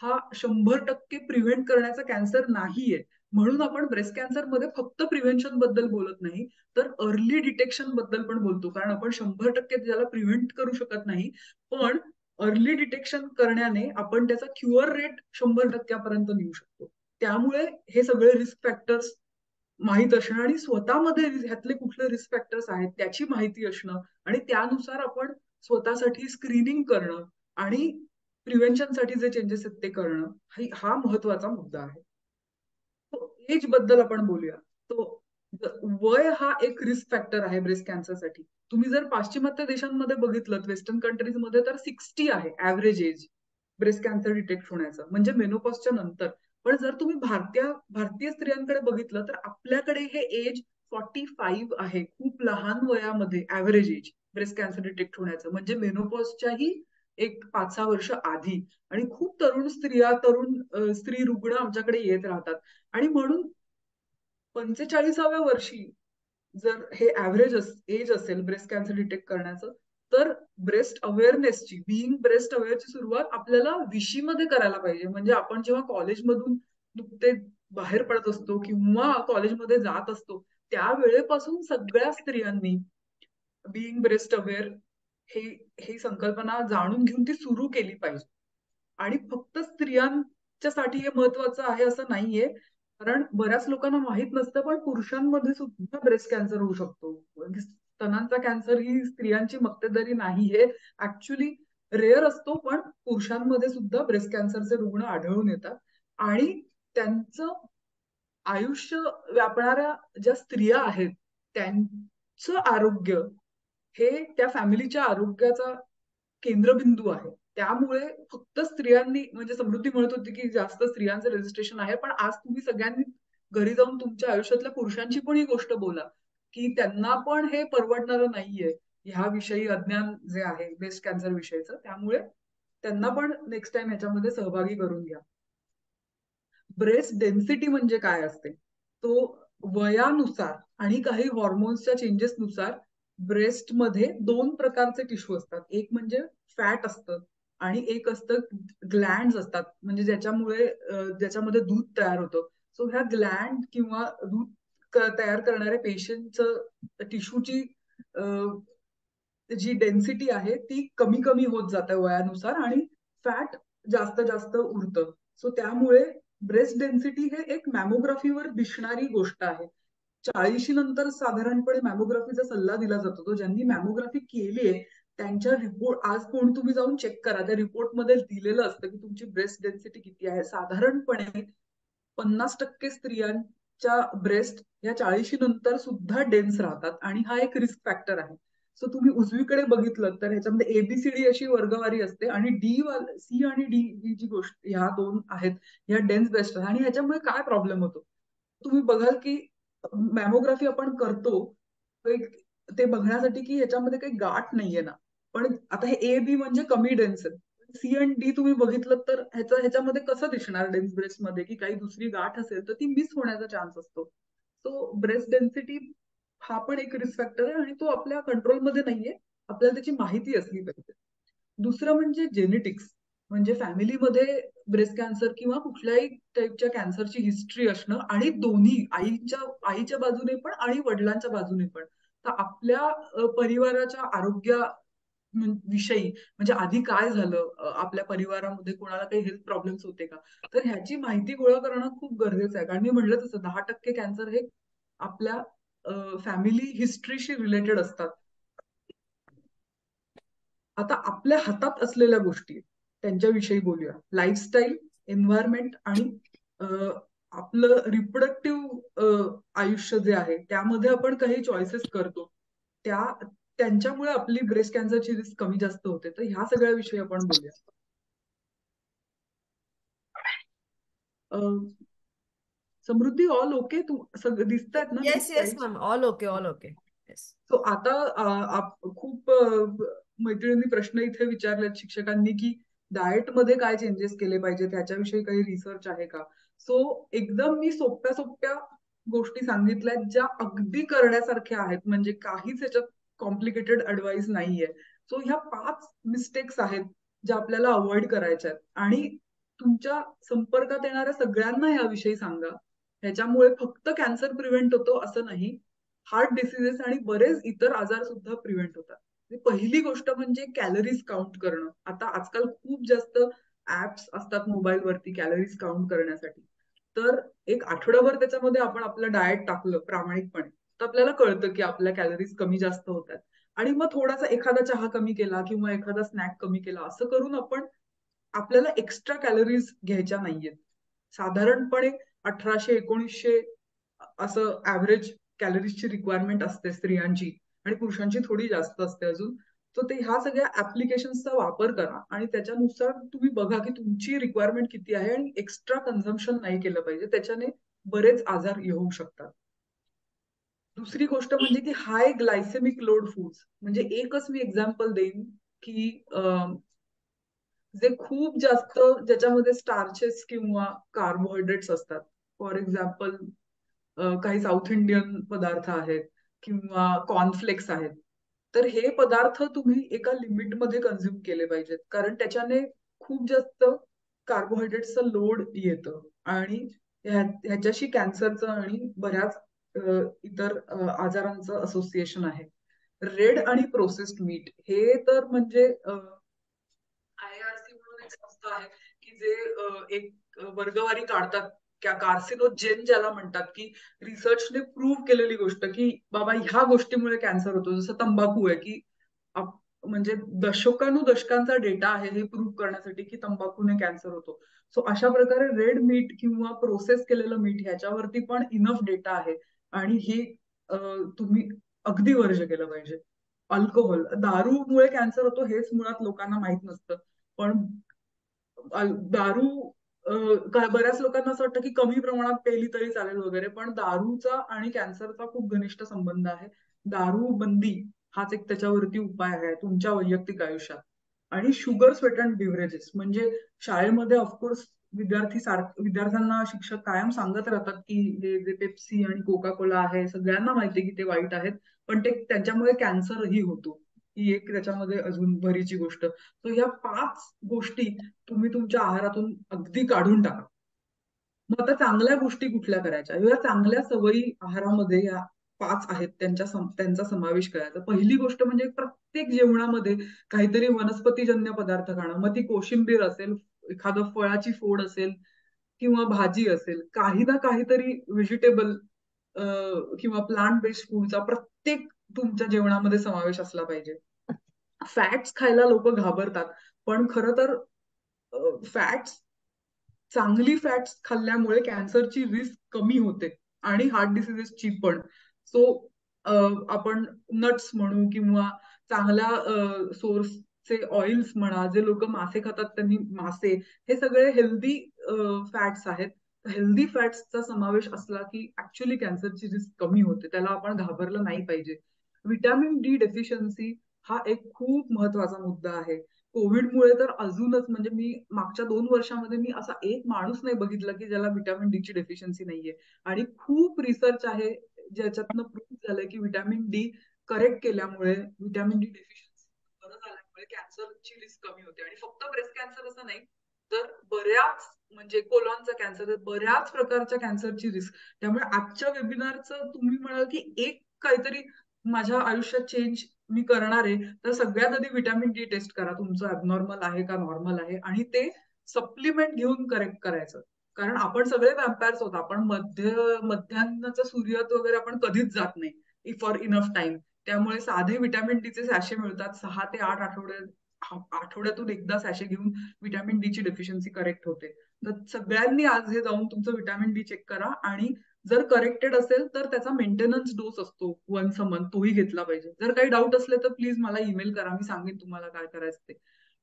हा 100% प्रिव्हेंट करण्याचा कॅन्सर नाहीये. म्हणून आपण ब्रेस्ट कॅन्सर मध्ये फक्त प्रिव्हेन्शन बद्दल बोलत नाही, तर अर्ली डिटेक्शन बद्दल पण बोलतो. कारण आपण 100% त्याला प्रिव्हेंट करू शकत नाही, पण अर्ली डिटेक्शन करण्याने आपण त्याचा क्युअर रेट 100%पर्यंत नेऊ शकतो. त्यामुळे हे सगळे रिस्क फॅक्टर्स माहीत असणं आणि स्वतःमध्ये ह्यातले कुठले रिस्क फॅक्टर्स आहेत त्याची माहिती असणं आणि त्यानुसार आपण स्वतःसाठी स्क्रीनिंग करणं आणि प्रिव्हेन्शनसाठी जे चेंजेस आहेत ते करणं, हा महत्वाचा मुद्दा आहे. एज बद्दल आपण बोलूया. तो वय हा एक रिस्क फॅक्टर आहे ब्रेस्ट कॅन्सरसाठी. तुम्ही जर पाश्चिमात्य देशांमध्ये बघितलं, वेस्टर्न कंट्रीजमध्ये तर 60 आहे average age breast cancer detect होण्याचं, म्हणजे मेनोपॉजच्या नंतर. पण जर तुम्ही भारतीय स्त्रियांकडे बघितलं तर आपल्याकडे हे एज 45 आहे. खूप लहान वयामध्ये average age breast cancer detect होण्याचं, म्हणजे मेनोपॉजच्याही एक 5-6 वर्ष आधी. आणि खूप तरुण स्त्री रुग्ण आमच्याकडे येत राहतात. आणि म्हणून 45व्या वर्षी जर हे ऍव्हरेज एज असेल ब्रेस्ट कॅन्सर डिटेक्ट करण्याचं, तर ब्रेस्ट अवेअरनेसची, बिईंग ब्रेस्ट अवेअरची सुरुवात आपल्याला 20 मध्ये करायला पाहिजे. म्हणजे आपण जेव्हा कॉलेजमधून नुकते बाहेर पडत असतो किंवा कॉलेजमध्ये जात असतो, त्या वेळेपासून सगळ्या स्त्रियांनी बिईंग ब्रेस्ट अवेअर ही संकल्पना जाणून घेऊन ती सुरू केली पाहिजे. आणि फक्त स्त्रियांच्यासाठी हे महत्वाचं आहे असं नाहीये, कारण बऱ्याच लोकांना माहित नसतं, पण पुरुषांमध्ये सुद्धा ब्रेस्ट कॅन्सर होऊ शकतो. स्तनांचा कॅन्सर ही स्त्रियांची मक्तेदारी नाही, हे ऍक्च्युली रेअर असतो, पण पुरुषांमध्ये सुद्धा ब्रेस्ट कॅन्सरचे रुग्ण आढळून येतात. आणि त्यांचं आयुष्य व्यापणाऱ्या ज्या स्त्रिया आहेत त्यांचं आरोग्य हे त्या फॅमिलीच्या आरोग्याचा केंद्रबिंदू आहे. त्यामुळे फक्त स्त्रियांनी, म्हणजे समृद्धी म्हणत होती की जास्त स्त्रियांचं रजिस्ट्रेशन आहे, पण आज तुम्ही सगळ्यांनी घरी जाऊन तुमच्या आयुष्यातल्या पुरुषांची पण ही गोष्ट बोला की त्यांना पण हे परवडणारं नाहीये ह्या विषयी अज्ञान जे आहे ब्रेस्ट कॅन्सर विषयीचं. त्यामुळे त्यांना पण नेक्स्ट टाइम ह्याच्यामध्ये सहभागी करून घ्या. ब्रेस्ट डेन्सिटी म्हणजे काय असते, तो वयानुसार आणि काही हॉर्मोन्सच्या चेंजेसनुसार ब्रेस्टमध्ये 2 प्रकारचे टिश्यू असतात. एक म्हणजे फॅट असतं आणि एक असतं ग्लँड असतात, म्हणजे ज्याच्यामध्ये दूध तयार होतं. सो ह्या ग्लँड किंवा दूध तयार करणाऱ्या पेशंटचं टिश्यूची जी डेन्सिटी आहे ती कमी कमी होत जाते वयानुसार आणि फॅट जास्त जास्त उरतं. सो त्यामुळे ब्रेस्ट डेन्सिटी हे एक मॅमोग्राफीवर दिसणारी गोष्ट आहे. 40 नंतर साधारणपणे मॅमोग्राफीचा सल्ला दिला जातो. तो ज्यांनी मॅमोग्राफी केलीये त्यांच्या रिपोर्ट आज कोण तुम्ही जाऊन चेक करा, त्या रिपोर्टमध्ये दिलेलं असतं की तुमची ब्रेस्ट डेन्सिटी किती आहे. साधारणपणे 50% स्त्रियांच्या ब्रेस्ट या 40 नंतर सुद्धा डेन्स राहतात आणि हा एक रिस्क फॅक्टर आहे. सो तुम्ही उजवीकडे बघितलं तर ह्याच्यामध्ये एबीसीडी अशी वर्गवारी असते आणि सी आणि डी ही जी गोष्ट ह्या 2 आहेत ह्या डेन्स ब्रेस्ट. आणि ह्याच्यामुळे काय प्रॉब्लेम होतो तुम्ही बघाल की मॅमोग्राफी आपण करतो ते बघण्यासाठी की ह्याच्यामध्ये काही गाठ नाहीये ना, पण आता हे ए बी म्हणजे कमी डेन्स आहे. सी आणि डी तुम्ही बघितलं तर ह्याच्यामध्ये कसं दिसणार डेन्स ब्रेस्ट मध्ये की काही दुसरी गाठ असेल तर ती मिस होण्याचा चान्स असतो. सो ब्रेस्ट डेन्सिटी हा पण एक रिस्क फॅक्टर आहे आणि तो आपल्या कंट्रोलमध्ये नाहीये, आपल्याला त्याची माहिती असली पाहिजे. दुसरं म्हणजे जेनेटिक्स, म्हणजे फॅमिलीमध्ये ब्रेस्ट कॅन्सर किंवा कुठल्याही टाईपच्या कॅन्सरची हिस्ट्री असणं आणि दोन्ही आईच्या बाजूने पण आणि वडिलांच्या बाजूने पण. तर आपल्या परिवाराच्या आरोग्या विषयी म्हणजे आधी काय झालं, आपल्या परिवारामध्ये कोणाला काही हेल्थ प्रॉब्लेम्स होते का, तर ह्याची माहिती गोळा करणं खूप गरजेचं आहे. कारण मी म्हटलं तसं 10% कॅन्सर हे आपल्या फॅमिली हिस्ट्रीशी रिलेटेड असतात. आता आपल्या हातात असलेल्या गोष्टी त्यांच्याविषयी बोलूया. लाईफस्टाईल, एन्व्हायरमेंट आणि आपलं रिप्रोडक्टिव्ह आयुष्य जे आहे त्यामध्ये आपण काही चॉईसेस करतो, त्यांच्यामुळे आपली ब्रेस्ट कॅन्सरची रिस्क कमी जास्त होते. तर ह्या सगळ्या विषयी आपण बोलूया. समृद्धी, ऑल ओके? सगळं दिसतात ना? Yes yes ma'am, all okay all okay. Yes. So आता खूप मैत्रिणींनी प्रश्न इथे विचारलेत शिक्षकांनी की डाएट मध्ये काय चेंजेस केले पाहिजे, त्याच्याविषयी काही रिसर्च आहे का? सो एकदम मी सोप्या सोप्या गोष्टी सांगितल्यात ज्या अगदी करण्यासारख्या आहेत, म्हणजे काहीच याच्यात कॉम्प्लिकेटेड ऍडवाइस नाहीये. सो ह्या 5 मिस्टेक्स आहेत ज्या आपल्याला अवॉइड करायच्या आहेत आणि तुमच्या संपर्कात येणाऱ्या सगळ्यांना याविषयी सांगा. ह्याच्यामुळे फक्त कॅन्सर प्रिव्हेंट होतो असं नाही, हार्ट डिसीजेस आणि बरेच इतर आजार सुद्धा प्रिव्हेंट होतात. पहिली गोष्ट म्हणजे कॅलरीज काउंट करणं. आता आजकाल खूप जास्त ऍप्स असतात मोबाईलवरती कॅलरीज काउंट करण्यासाठी. तर एक आठवडाभर त्याच्यामध्ये आपण आपलं डाएट टाकलं प्रामाणिकपणे तर आपल्याला कळतं की आपल्या कॅलरीज कमी जास्त होतात. आणि मग थोडासा एखादा चहा कमी केला किंवा एखादा स्नॅक कमी केला असं करून आपण आपल्याला एक्स्ट्रा कॅलरीज घ्यायच्या नाहीयेत. साधारणपणे 1800-1900 असं ऍव्हरेज कॅलरीजची रिक्वायरमेंट असते स्त्रियांची आणि पुरुषांची थोडी जास्त असते अजून. तर ते ह्या सगळ्या ऍप्लिकेशन्सचा वापर करा आणि त्याच्यानुसार तुम्ही बघा की तुमची रिक्वायरमेंट किती आहे आणि एक्स्ट्रा कन्झम्पशन नाही केलं पाहिजे, त्याच्याने बरेच आजार येऊ शकतात. दुसरी गोष्ट म्हणजे की हाय ग्लायसेमिक लोड फूड्स, म्हणजे एकच मी एक्झाम्पल देईन की जे खूप जास्त ज्याच्यामध्ये स्टार्चेस किंवा कार्बोहायड्रेट्स असतात. फॉर एक्झाम्पल काही साऊथ इंडियन पदार्थ आहेत किंवा कॉर्नफ्लेक्स आहेत. तर हे पदार्थ तुम्ही एका लिमिटमध्ये कन्झ्युम केले पाहिजेत, कारण त्याच्याने खूप जास्त कार्बोहायड्रेट्सचं लोड येतं आणि ह्याच्याशी कॅन्सरचं आणि बऱ्याच इतर आजारांचं असोसिएशन आहे. रेड आणि प्रोसेस्ड मीट हे तर म्हणजे IARC म्हणून एक संस्था आहे की जे एक वर्गवारी काढतात कार्सिनोजेन ज्याला म्हणतात, की रिसर्चने प्रूव्ह केलेली गोष्ट की बाबा ह्या गोष्टीमुळे कॅन्सर होतो. जसं तंबाखू आहे की म्हणजे दशकानुदशकांचा डेटा आहे हे प्रूव्ह करण्यासाठी की तंबाखूने कॅन्सर होतो. सो अशा प्रकारे रेड मीट किंवा प्रोसेस केलेलं मीठ ह्याच्यावरती पण इनफ डेटा आहे आणि ही तुम्ही अगदी वर्ज केलं पाहिजे. अल्कोहोल, दारूमुळे कॅन्सर होतो हेच मुळात लोकांना माहित नसतं, पण दारू बऱ्याच लोकांना असं वाटतं की कमी प्रमाणात पेली तरी चालेल वगैरे, पण दारूचा आणि कॅन्सरचा खूप घनिष्ठ संबंध आहे. दारू बंदी हाच एक त्याच्यावरती उपाय आहे तुमच्या वैयक्तिक आयुष्यात. आणि शुगर स्वेटंड बिव्हरेजेस, म्हणजे शाळेमध्ये ऑफकोर्स विद्यार्थ्यांना शिक्षक कायम सांगत राहतात की हे जे पेप्सी आणि कोका कोला आहे सगळ्यांना माहिती की ते वाईट आहेत, पण ते त्यांच्यामुळे कॅन्सरही होतो. ही एक त्याच्यामध्ये अजून भरीची गोष्ट. तर ह्या 5 गोष्टी तुम्ही तुमच्या आहारातून अगदी काढून टाका. मग आता चांगल्या गोष्टी कुठल्या करायच्या? या चांगल्या सवयी आहारामध्ये या 5 आहेत, त्यांचा समावेश करायचा. पहिली गोष्ट म्हणजे प्रत्येक जेवणामध्ये काहीतरी वनस्पतीजन्य पदार्थ खाणं. मग ती कोशिंबीर असेल, एखादं फळाची फोड असेल किंवा भाजी असेल, काही ना काहीतरी व्हेजिटेबल किंवा प्लांट बेस्ड फूडचा प्रत्येक तुमच्या जेवणामध्ये समावेश असला पाहिजे. फॅट्स खायला लोक घाबरतात, पण खरं तर फॅट्स चांगली फॅट्स खाल्ल्यामुळे कॅन्सरची रिस्क कमी होते आणि हार्ट डिसिजेसची पण. सो आपण नट्स म्हणू किंवा चांगल्या सोर्सचे ऑइल्स म्हणा, जे लोक मासे खातात त्यांनी मासे, हे सगळे हेल्दी फॅट्स आहेत. हेल्दी फॅट्सचा समावेश असला की ऍक्च्युअली कॅन्सरची रिस्क कमी होते, त्याला आपण घाबरलं नाही पाहिजे. व्हिटॅमिन डी डेफिशियन्सी हा एक खूप महत्वाचा मुद्दा आहे. कोविडमुळे तर अजूनच, म्हणजे मी मागच्या 2 वर्षामध्ये मी असा एक माणूस नाही बघितला की ज्याला व्हिटॅमिन डी ची डेफिशियन्सी नाहीये. आणि खूप रिसर्च आहे ज्याच्यातनं प्रूव्ह झालंय की व्हिटॅमिन डी करेक्ट केल्यामुळे, व्हिटॅमिन डी डेफिशियन्सी बरं झाल्यामुळे कॅन्सरची रिस्क कमी होते. आणि फक्त ब्रेस्ट कॅन्सर असं नाही, तर बऱ्याच, म्हणजे कोलॉनचा कॅन्सर, बऱ्याच प्रकारच्या कॅन्सरची रिस्क. त्यामुळे आजच्या वेबिनारचं तुम्ही म्हणाल की एक काहीतरी माझ्या आयुष्यात चेंज मी करणार आहे, तर सगळ्यात आधी व्हिटॅमिन डी टेस्ट करा, तुमचं ॲबनॉर्मल आहे का नॉर्मल आहे, आणि ते सप्लिमेंट घेऊन करेक्ट करायचं. कारण आपण सगळे वॅम्पायर्स होतो, आपण मध्यान्नाचा सूर्यात वगैरे आपण कधीच जात नाही फॉर इनफ टाइम. त्यामुळे साधे व्हिटॅमिन डीचे सॅशे मिळतात, 6 ते 8 आठवडे आठवड्यातून एकदा सॅशे घेऊन व्हिटॅमिन डी ची डेफिशियन्सी करेक्ट होते. तर सगळ्यांनी आज हे जाऊन तुमचं व्हिटॅमिन डी चेक करा आणि जर करेक्टेड असेल तर त्याचा मेंटेनन्स डोस असतो वन्स अ मंथ, तोही घेतला पाहिजे. जर काही डाऊट असले तर प्लीज मला ईमेल करा, मी सांगेन तुम्हाला काय करायचं ते.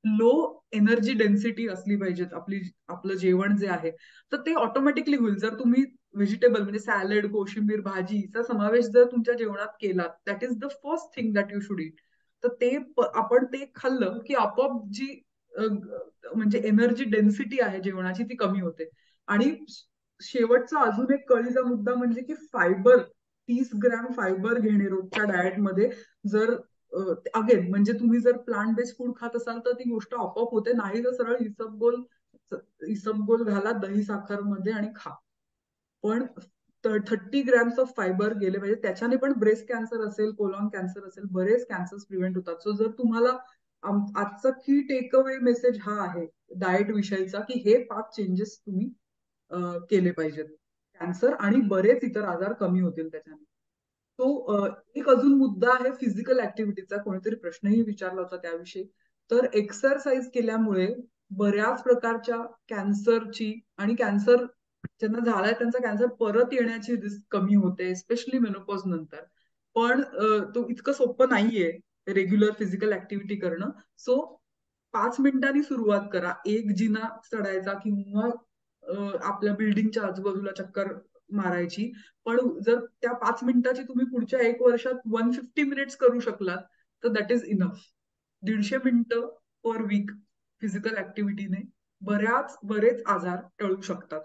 लो एनर्जी डेन्सिटी असली पाहिजे आपलं जेवण जे आहे, तर ते ऑटोमॅटिकली होईल जर तुम्ही व्हेजिटेबल म्हणजे सॅलड, कोशिंबीर, भाजीचा समावेश जर तुमच्या जेवणात केला. That is the first thing that you should eat. तर ते आपण ते खाल्लं की आपोआप जी म्हणजे एनर्जी डेन्सिटी आहे जेवणाची ती कमी होते. आणि शेवटचा अजून एक कळीचा मुद्दा म्हणजे की फायबर, 30 ग्रॅम फायबर घेणे रोजच्या डाएटमध्ये. जर अगेन म्हणजे तुम्ही जर प्लांट बेस्ड फूड खात असाल तर ती गोष्ट आपोआप होते, नाही तर सरळ इसबगोल घाला दही साखर मध्ये आणि खा. पण 30 ग्रॅम्स ऑफ फायबर गेले पाहिजे. त्याच्याने पण ब्रेस्ट कॅन्सर असेल, कोलॉन कॅन्सर असेल, बरेच कॅन्सर्स प्रिव्हेंट होतात. सो जर तुम्हाला आजचा की टेक अवे मेसेज हा आहे डाएट विषयीचा की हे 5 चेंजेस तुम्ही केले पाहिजेत. कॅन्सर आणि बरेच इतर आजार कमी होतील त्याच्याने. तो एक अजून मुद्दा आहे फिजिकल ऍक्टिव्हिटीचा. कोणीतरी प्रश्नही विचारला होता त्याविषयी. तर एक्सरसाइज केल्यामुळे बऱ्याच प्रकारच्या कॅन्सरची आणि कॅन्सर ज्यांना झालाय त्यांचा कॅन्सर परत येण्याची रिस्क कमी होते, स्पेशली मेनोपॉज नंतर. पण तो इतकं सोपं नाहीये रेग्युलर फिजिकल ऍक्टिव्हिटी करणं. सो 5 मिनिटांनी सुरुवात करा. एक जिना चढायचा किंवा आपल्या बिल्डिंगच्या आजूबाजूला चक्कर मारायची. पण जर त्या 5 मिनिटाची तुम्ही पुढच्या 1 वर्षात 150 मिनिट्स करू शकलात तर दॅट इज इनफ. 150 मिनिटं पर वीक फिजिकल ऍक्टिव्हिटीने बरेच आजार टळू शकतात.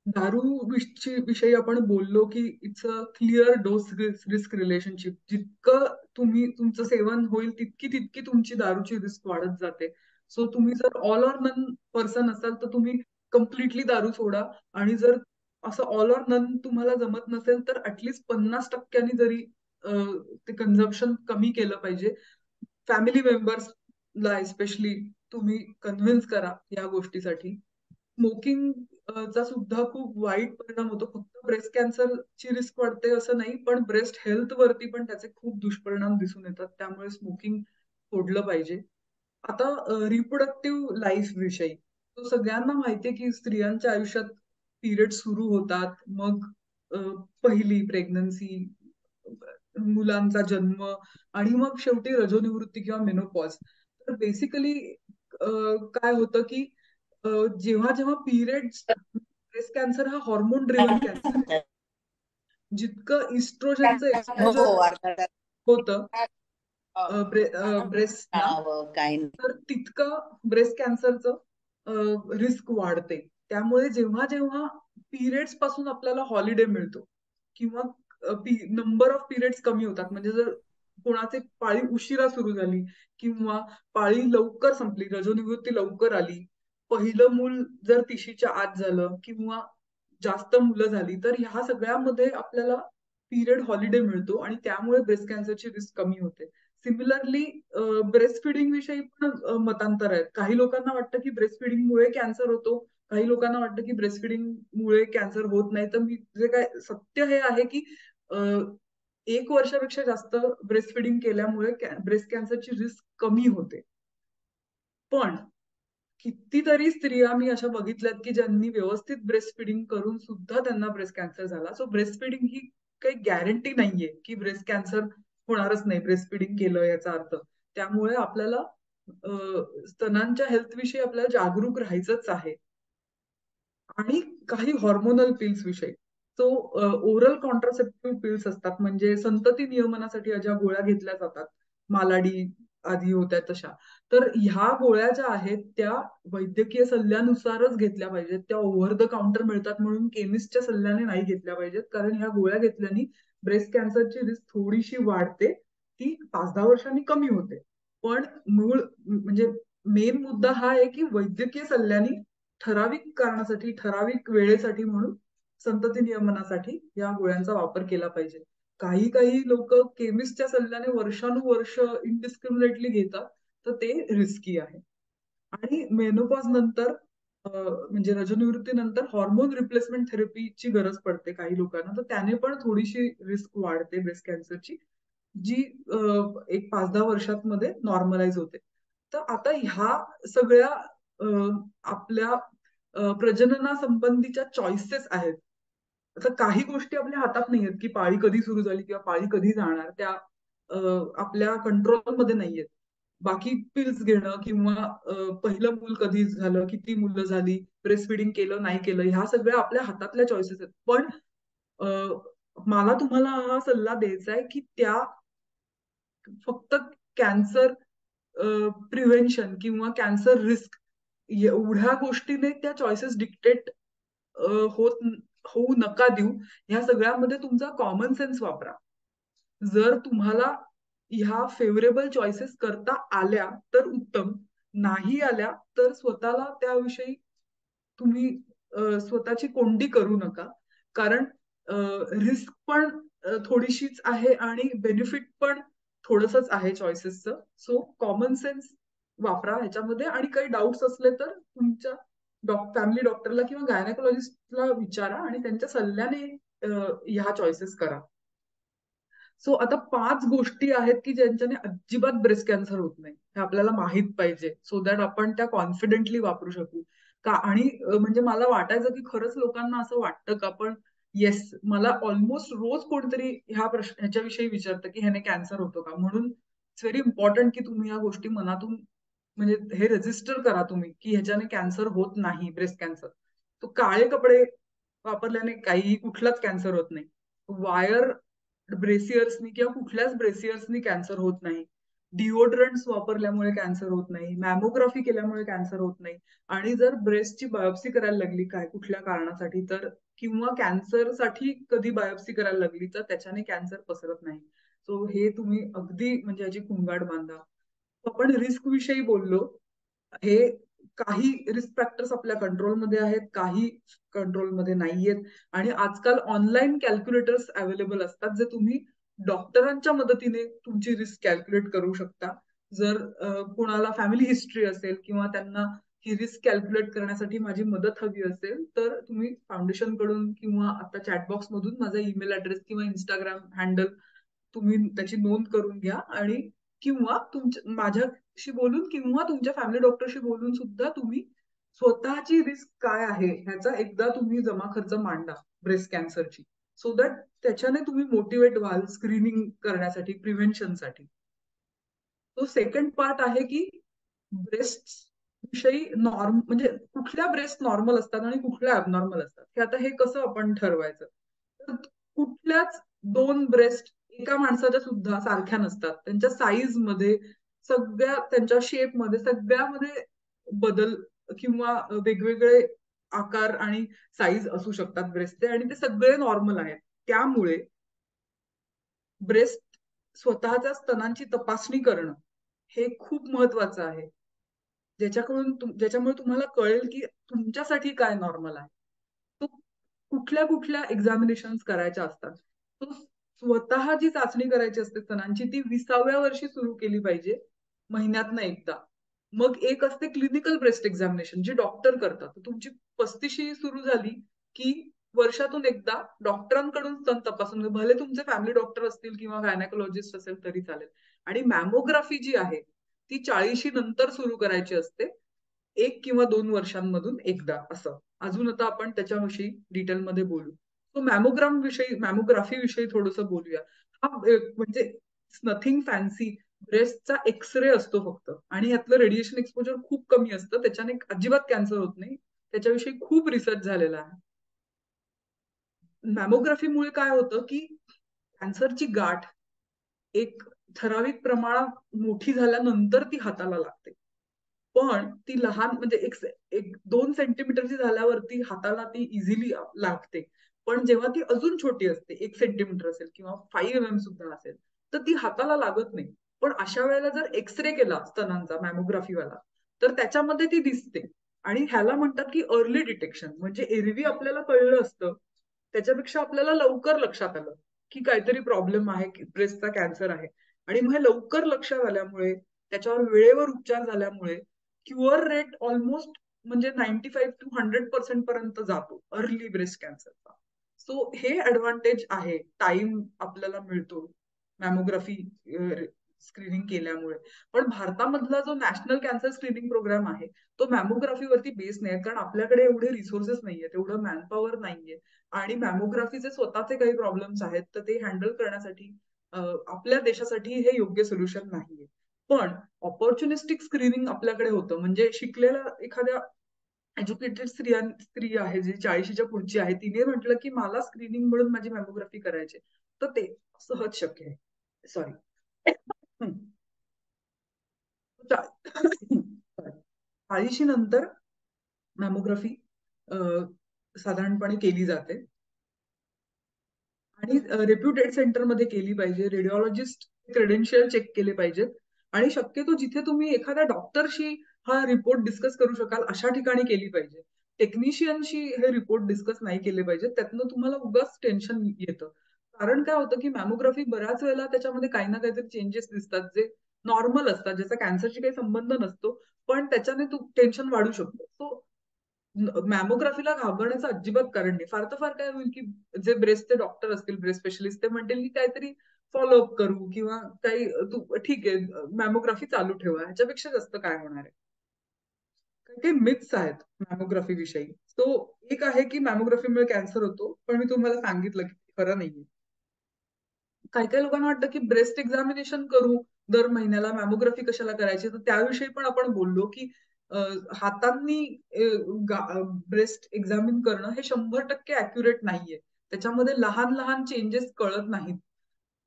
दारू विषयी आपण बोललो की it's a clear dose risk relationship. जितकं तुमचं सेवन होईल तितकी तुमची दारूची रिस्क वाढत जाते. सो तुम्ही जर ऑल ऑर नन पर्सन असाल तर तुम्ही कम्प्लिटली दारू सोडा. आणि जर असं ऑल ऑर नन तुम्हाला जमत नसेल तर ऍटलिस्ट 50% जरी ते कन्झम्पशन कमी केलं पाहिजे. फॅमिली मेंबर्सला एस्पेशली तुम्ही कन्व्हिन्स करा या गोष्टीसाठी. स्मोकिंग चा सुद्धा खूप वाईट परिणाम होतो. फक्त ब्रेस्ट कॅन्सरची रिस्क वाढते असं नाही, पण ब्रेस्ट हेल्थ वरती पण त्याचे खूप दुष्परिणाम दिसून येतात. त्यामुळे स्मोकिंग सोडलं पाहिजे. आता रिप्रोडक्टिव्ह लाईफ विषयी तो सगळ्यांना माहितीये की स्त्रियांच्या आयुष्यात पिरियड सुरू होतात, मग पहिली प्रेग्नन्सी, मुलांचा जन्म आणि मग शेवटी रजोनिवृत्ती किंवा मेनोपॉज. तर बेसिकली काय होतं की जेव्हा जेव्हा पिरियड्स, ब्रेस्ट कॅन्सर हा हॉर्मोन ड्रिव्हन कॅन्सर आहे. जितकं इस्ट्रोजनचं एक्सपोजर हो अर्थात. होतं ब्रेस्टला, काय तर तितकं ब्रेस्ट कॅन्सरचं रिस्क वाढते. त्यामुळे जेव्हा जेव्हा पिरियड्स पासून आपल्याला हॉलिडे मिळतो किंवा नंबर ऑफ पिरियड्स कमी होतात, म्हणजे जर कोणाची पाळी उशिरा सुरू झाली किंवा पाळी लवकर संपली, रजोनिवृत्ती लवकर आली, पहिलं मूल जर 30च्या आत झालं किंवा जास्त मुलं झाली, तर ह्या सगळ्यामध्ये आपल्याला पिरियड हॉलिडे मिळतो आणि त्यामुळे ब्रेस्ट कॅन्सरची रिस्क कमी होते. सिमिलरली ब्रेस्ट फिडिंग विषयी पण मतांतर आहेत. काही लोकांना वाटतं की ब्रेस्ट फिडिंगमुळे कॅन्सर होतो, काही लोकांना वाटतं की ब्रेस्ट फिडिंगमुळे कॅन्सर होत नाही. तर मी जे काय सत्य हे आहे की 1 वर्षापेक्षा जास्त ब्रेस्ट फिडिंग केल्यामुळे ब्रेस्ट कॅन्सरची रिस्क कमी होते. पण कितीतरी स्त्रिया मी अशा बघितल्यात की ज्यांनी व्यवस्थित ब्रेस्ट फिडिंग करून सुद्धा त्यांना ब्रेस्ट कॅन्सर झाला. सो ब्रेस्ट फिडिंग ही काही गॅरंटी नाहीये की ब्रेस्ट कॅन्सर होणारच नाही ब्रेस्ट फिडिंग केलं याचा अर्थ. त्यामुळे आपल्याला स्तनांच्या हेल्थ विषयी आपल्याला जागरूक राहायचंच आहे. आणि काही हॉर्मोनल पिल्स विषयी. सो ओरल कॉन्ट्रासेप्टिव्ह पिल्स असतात, म्हणजे संतती नियमनासाठी ज्या गोळ्या घेतल्या जातात, मालाडी आधी होत्या तशा. तर ह्या गोळ्या ज्या आहेत त्या वैद्यकीय सल्ल्यानुसारच घेतल्या पाहिजेत. त्या ओव्हर द काउंटर मिळतात म्हणून केमिस्टच्या सल्ल्याने नाही घेतल्या पाहिजेत, कारण ह्या गोळ्या घेतल्याने ब्रेस्ट कॅन्सरची रिस्क थोडीशी वाढते, ती 5-10 वर्षांनी कमी होते. पण मूळ म्हणजे मेन मुद्दा हा आहे की वैद्यकीय सल्ल्याने ठराविक कारणासाठी, ठराविक वेळेसाठी म्हणून संतती नियमनासाठी या गोळ्यांचा वापर केला पाहिजे. काही लोक केमिस्टच्या सल्ल्याने वर्षानुवर्ष इनडिस्क्रिमिनेटली घेतात, तर ते रिस्की आहे. आणि मेनोपॉज नंतर म्हणजे रजोनिवृत्तीनंतर हॉर्मोन रिप्लेसमेंट थेरपीची गरज पडते काही लोकांना, तर त्याने पण थोडीशी रिस्क वाढते ब्रेस्ट कॅन्सरची. जी एक 5-10 वर्षांमध्ये नॉर्मलाइज होते. तर आता ह्या सगळ्या आपल्या प्रजननासंबंधीच्या चॉईसेस आहेत. आता काही गोष्टी आपल्या हातात नाहीयेत, की पाळी कधी सुरू झाली किंवा पाळी कधी जाणार त्या आपल्या कंट्रोलमध्ये नाहीयेत. बाकी पिल्स घेणं किंवा पहिलं मूल कधी झालं, किती मुलं झाली, ब्रेस्ट फीडिंग केलं, नाही केलं, ह्या सगळ्या आपल्या हातातल्या चॉईसेस आहेत. पण मला तुम्हाला हा सल्ला द्यायचा आहे, की त्या फक्त कॅन्सर प्रिव्हेन्शन किंवा कॅन्सर रिस्क एवढ्या गोष्टीने त्या चॉईसेस डिक्टेट होत होऊ नका देऊ. ह्या सगळ्यामध्ये तुमचा कॉमन सेन्स वापरा. जर तुम्हाला ह्या फेवरेबल चॉईसेस करता आल्या तर उत्तम, नाही आल्या तर स्वतःला त्याविषयी तुम्ही स्वतःची कोंडी करू नका. कारण रिस्क पण थोडीशीच आहे आणि बेनिफिट पण थोडंसंच आहे चॉईसेसचं. सो कॉमन सेन्स वापरा ह्याच्यामध्ये आणि काही डाऊट्स असले तर तुमच्या फॅमिली डॉक्टरला किंवा गायनेकोलॉजिस्टला विचारा आणि त्यांच्या सल्ल्याने ह्या चॉईसेस करा. सो आता 5 गोष्टी आहेत की ज्यांच्याने अजिबात ब्रेस्ट कॅन्सर होत नाही. हे आपल्याला माहित पाहिजे सो दॅट आपण त्या कॉन्फिडेंटली वापरू शकू. का आणि म्हणजे मला वाटायचं की खरंच लोकांना असं वाटतं का पण येस मला ऑलमोस्ट रोज कोणतरी ह्याच्याविषयी विचारतं की ह्याने कॅन्सर होतो का? म्हणून इट्स व्हेरी इम्पॉर्टंट की तुम्ही या गोष्टी मनातून म्हणजे हे रजिस्टर करा तुम्ही की ह्याच्याने कॅन्सर होत नाही ब्रेस्ट कॅन्सर. तो काळे कपडे वापरल्याने काही कुठलाच कॅन्सर होत नाही. वायर ब्रेसियर्सनी किंवा कुठल्याच ब्रेसियर्सनी कॅन्सर होत नाही. डिओड्रंट्स वापरल्यामुळे कॅन्सर होत नाही. मॅमोग्राफी केल्यामुळे कॅन्सर होत नाही. आणि जर ब्रेस्टची बायोप्सी करायला लागली काय कुठल्या कारणासाठी तर किंवा कॅन्सरसाठी कधी बायोप्सी करायला लागली तर त्याच्याने कॅन्सर पसरत नाही. सो हे तुम्ही अगदी म्हणजे याची कुंगाड बांधा. आपण रिस्क विषयी बोललो. हे काही रिस्क फॅक्टर्स आपल्या कंट्रोलमध्ये आहेत, काही कंट्रोलमध्ये नाहीयेत आणि आजकाल ऑनलाईन कॅल्क्युलेटर्स अवेलेबल असतात जे तुम्ही डॉक्टरांच्या मदतीने तुमची रिस्क कॅल्क्युलेट करू शकता. जर कोणाला फॅमिली हिस्ट्री असेल किंवा त्यांना ही रिस्क कॅल्क्युलेट करण्यासाठी माझी मदत हवी असेल तर तुम्ही फाउंडेशन कडून किंवा आता चॅटबॉक्स मधून माझा ईमेल ऍड्रेस किंवा इंस्टाग्राम हँडल तुम्ही त्याची नोंद करून घ्या आणि किंवा तुमच्या माझ्याशी बोलून किंवा तुमच्या फॅमिली डॉक्टरशी बोलून सुद्धा तुम्ही स्वतःची रिस्क काय आहे ह्याचा एकदा तुम्ही जमा खर्च मांडा ब्रेस्ट कॅन्सरची. सो दॅट त्याच्याने तुम्ही मोटिवेट व्हाल स्क्रीनिंग करण्यासाठी प्रिव्हेन्शनसाठी. तो सेकंड पार्ट आहे की ब्रेस्ट विषयी म्हणजे कुठल्या ब्रेस्ट नॉर्मल असतात आणि कुठल्या ॲबनॉर्मल असतात हे आता हे कसं आपण ठरवायचं. तर कुठल्याच 2 ब्रेस्ट एका माणसाच्या सुद्धा सारख्या नसतात. त्यांच्या साईज मध्ये सगळ्या त्यांच्या शेप मध्ये सगळ्यामध्ये बदल किंवा वेगवेगळे आकार आणि साईज असू शकतात ब्रेस्टचे आणि ते सगळे नॉर्मल आहेत. त्यामुळे ब्रेस्ट स्वतःच्या स्तनांची तपासणी करणं हे खूप महत्वाचं आहे. ज्याच्यामुळे तुम्हाला कळेल की तुमच्यासाठी काय नॉर्मल आहे. तो कुठल्या कुठल्या एक्झामिनेशन करायच्या असतात. तो स्वतः जी चाचणी करायची असते स्तनांची ती 20व्या वर्षी सुरू केली पाहिजे महिन्यातनं एकदा. मग एक असते क्लिनिकल ब्रेस्ट एक्झामिनेशन जी डॉक्टर करतात. तुमची 35शी सुरू झाली की वर्षातून एकदा डॉक्टरांकडून स्तन तपासून भले तुमचे फॅमिली डॉक्टर असतील किंवा गायनेकोलॉजिस्ट असेल तरी चालेल. आणि मॅमोग्राफी जी आहे ती 40शी नंतर सुरू करायची असते. 1 किंवा 2 वर्षांमधून एकदा असं. अजून आता आपण त्याच्याविषयी डिटेलमध्ये बोलू. सो मॅमोग्राफी विषयी थोडंसं बोलूया. हा म्हणजे नथिंग फॅन्सी ब्रेस्टचा एक्सरे असतो फक्त आणि यातलं रेडिएशन एक्सपोजर खूप कमी असतं. त्याच्याने अजिबात कॅन्सर होत नाही. त्याच्याविषयी खूप रिसर्च झालेला आहे. मॅमोग्राफीमुळे काय होतं की कॅन्सरची गाठ एक ठराविक प्रमाणात मोठी झाल्यानंतर ती हाताला लागते. पण ती लहान म्हणजे एक 2 सेंटीमीटरची झाल्यावरती हाताला ती इझिली लागते. पण जेव्हा ती अजून छोटी असते 1 सेंटीमीटर असेल किंवा 5 सुद्धा असेल तर ती हाताला लागत नाही. पण अशा वेळेला जर एक्सरे केला स्तनांचा मॅमोग्राफीवाला तर त्याच्यामध्ये ती दिसते. आणि ह्याला म्हणतात की अर्ली डिटेक्शन म्हणजे एरवी आपल्याला कळलं असतं त्याच्यापेक्षा आपल्याला लवकर लक्षात आलं की काहीतरी प्रॉब्लेम आहे की ब्रेस्टचा कॅन्सर आहे. आणि मग हे लवकर लक्षात आल्यामुळे त्याच्यावर वेळेवर उपचार झाल्यामुळे क्युअर रेट ऑलमोस्ट म्हणजे 95 to 100% पर्यंत जातो अर्ली ब्रेस्ट कॅन्सरचा. सो हे ऍडव्हान्टेज आहे. टाइम आपल्याला मिळतो. मॅमोग्राफी स्क्रीनिंग केल्यामुळे. पण भारतामधला जो नॅशनल कॅन्सर स्क्रीनिंग प्रोग्राम आहे तो मॅमोग्राफीवरती बेस नाही, कारण आपल्याकडे एवढे रिसोर्सेस नाहीये, एवढं मॅनपॉवर नाहीये, आणि मॅमोग्राफीचे स्वतःचे काही प्रॉब्लेम्स आहेत, तर ते हँडल करण्यासाठी आपल्या देशासाठी हे योग्य सोल्युशन नाहीये. पण ऑपॉर्च्युनिस्टिक स्क्रीनिंग आपल्याकडे होतं, म्हणजे शिकलेल्या एखाद्या एज्युकेटेड स्त्री आहे जी 40च्या पुढची आहे, तिने म्हटलं की मला स्क्रीनिंग म्हणून माझी मॅमोग्राफी करायची, तर ते सहज शक्य आहे. सॉरी. 40 नंतर मॅमोग्राफी साधारणपणे केली जाते आणि रेप्युटेड सेंटरमध्ये केली पाहिजे. रेडिओलॉजिस्ट क्रेडेन्शियल चेक केले पाहिजेत आणि शक्यतो जिथे तुम्ही एखाद्या डॉक्टरशी हा रिपोर्ट डिस्कस करू शकाल अशा ठिकाणी केली पाहिजे. टेक्निशियनशी हे रिपोर्ट डिस्कस नाही केले पाहिजेत, त्यातनं तुम्हाला उगाच टेन्शन येतं. कारण काय होतं की मॅमोग्राफी बऱ्याच वेळेला त्याच्यामध्ये काही ना काहीतरी चेंजेस दिसतात जे नॉर्मल असतात, ज्याचा कॅन्सरशी काही संबंध नसतो, पण त्याच्याने टेन्शन वाढू शकतो. सो मॅमोग्राफीला घाबरण्याचं अजिबात कारण नाही. फार तर फार काय होईल की जे ब्रेस्टचे डॉक्टर असतील, ब्रेस्ट स्पेशलिस्ट, ते म्हणतील की काहीतरी फॉलोअप करू किंवा काही तू ठीक आहे मॅमोग्राफी चालू ठेवा, ह्याच्यापेक्षा जास्त काय होणार आहे. काही मिथ्स आहेत मॅमोग्राफी विषयी. तो एक आहे की मॅमोग्राफीमुळे कॅन्सर होतो, पण मी तुम्हाला सांगितलं की खरं नाहीये. काही काही लोकांना वाटतं की ब्रेस्ट एक्झामिनेशन करू दर महिन्याला, मॅमोग्राफी कशाला करायची, तर त्याविषयी पण आपण बोललो की हातांनी ब्रेस्ट एक्झामिन करणं हे 100% अॅक्युरेट नाहीये. त्याच्यामध्ये लहान लहान चेंजेस कळत नाहीत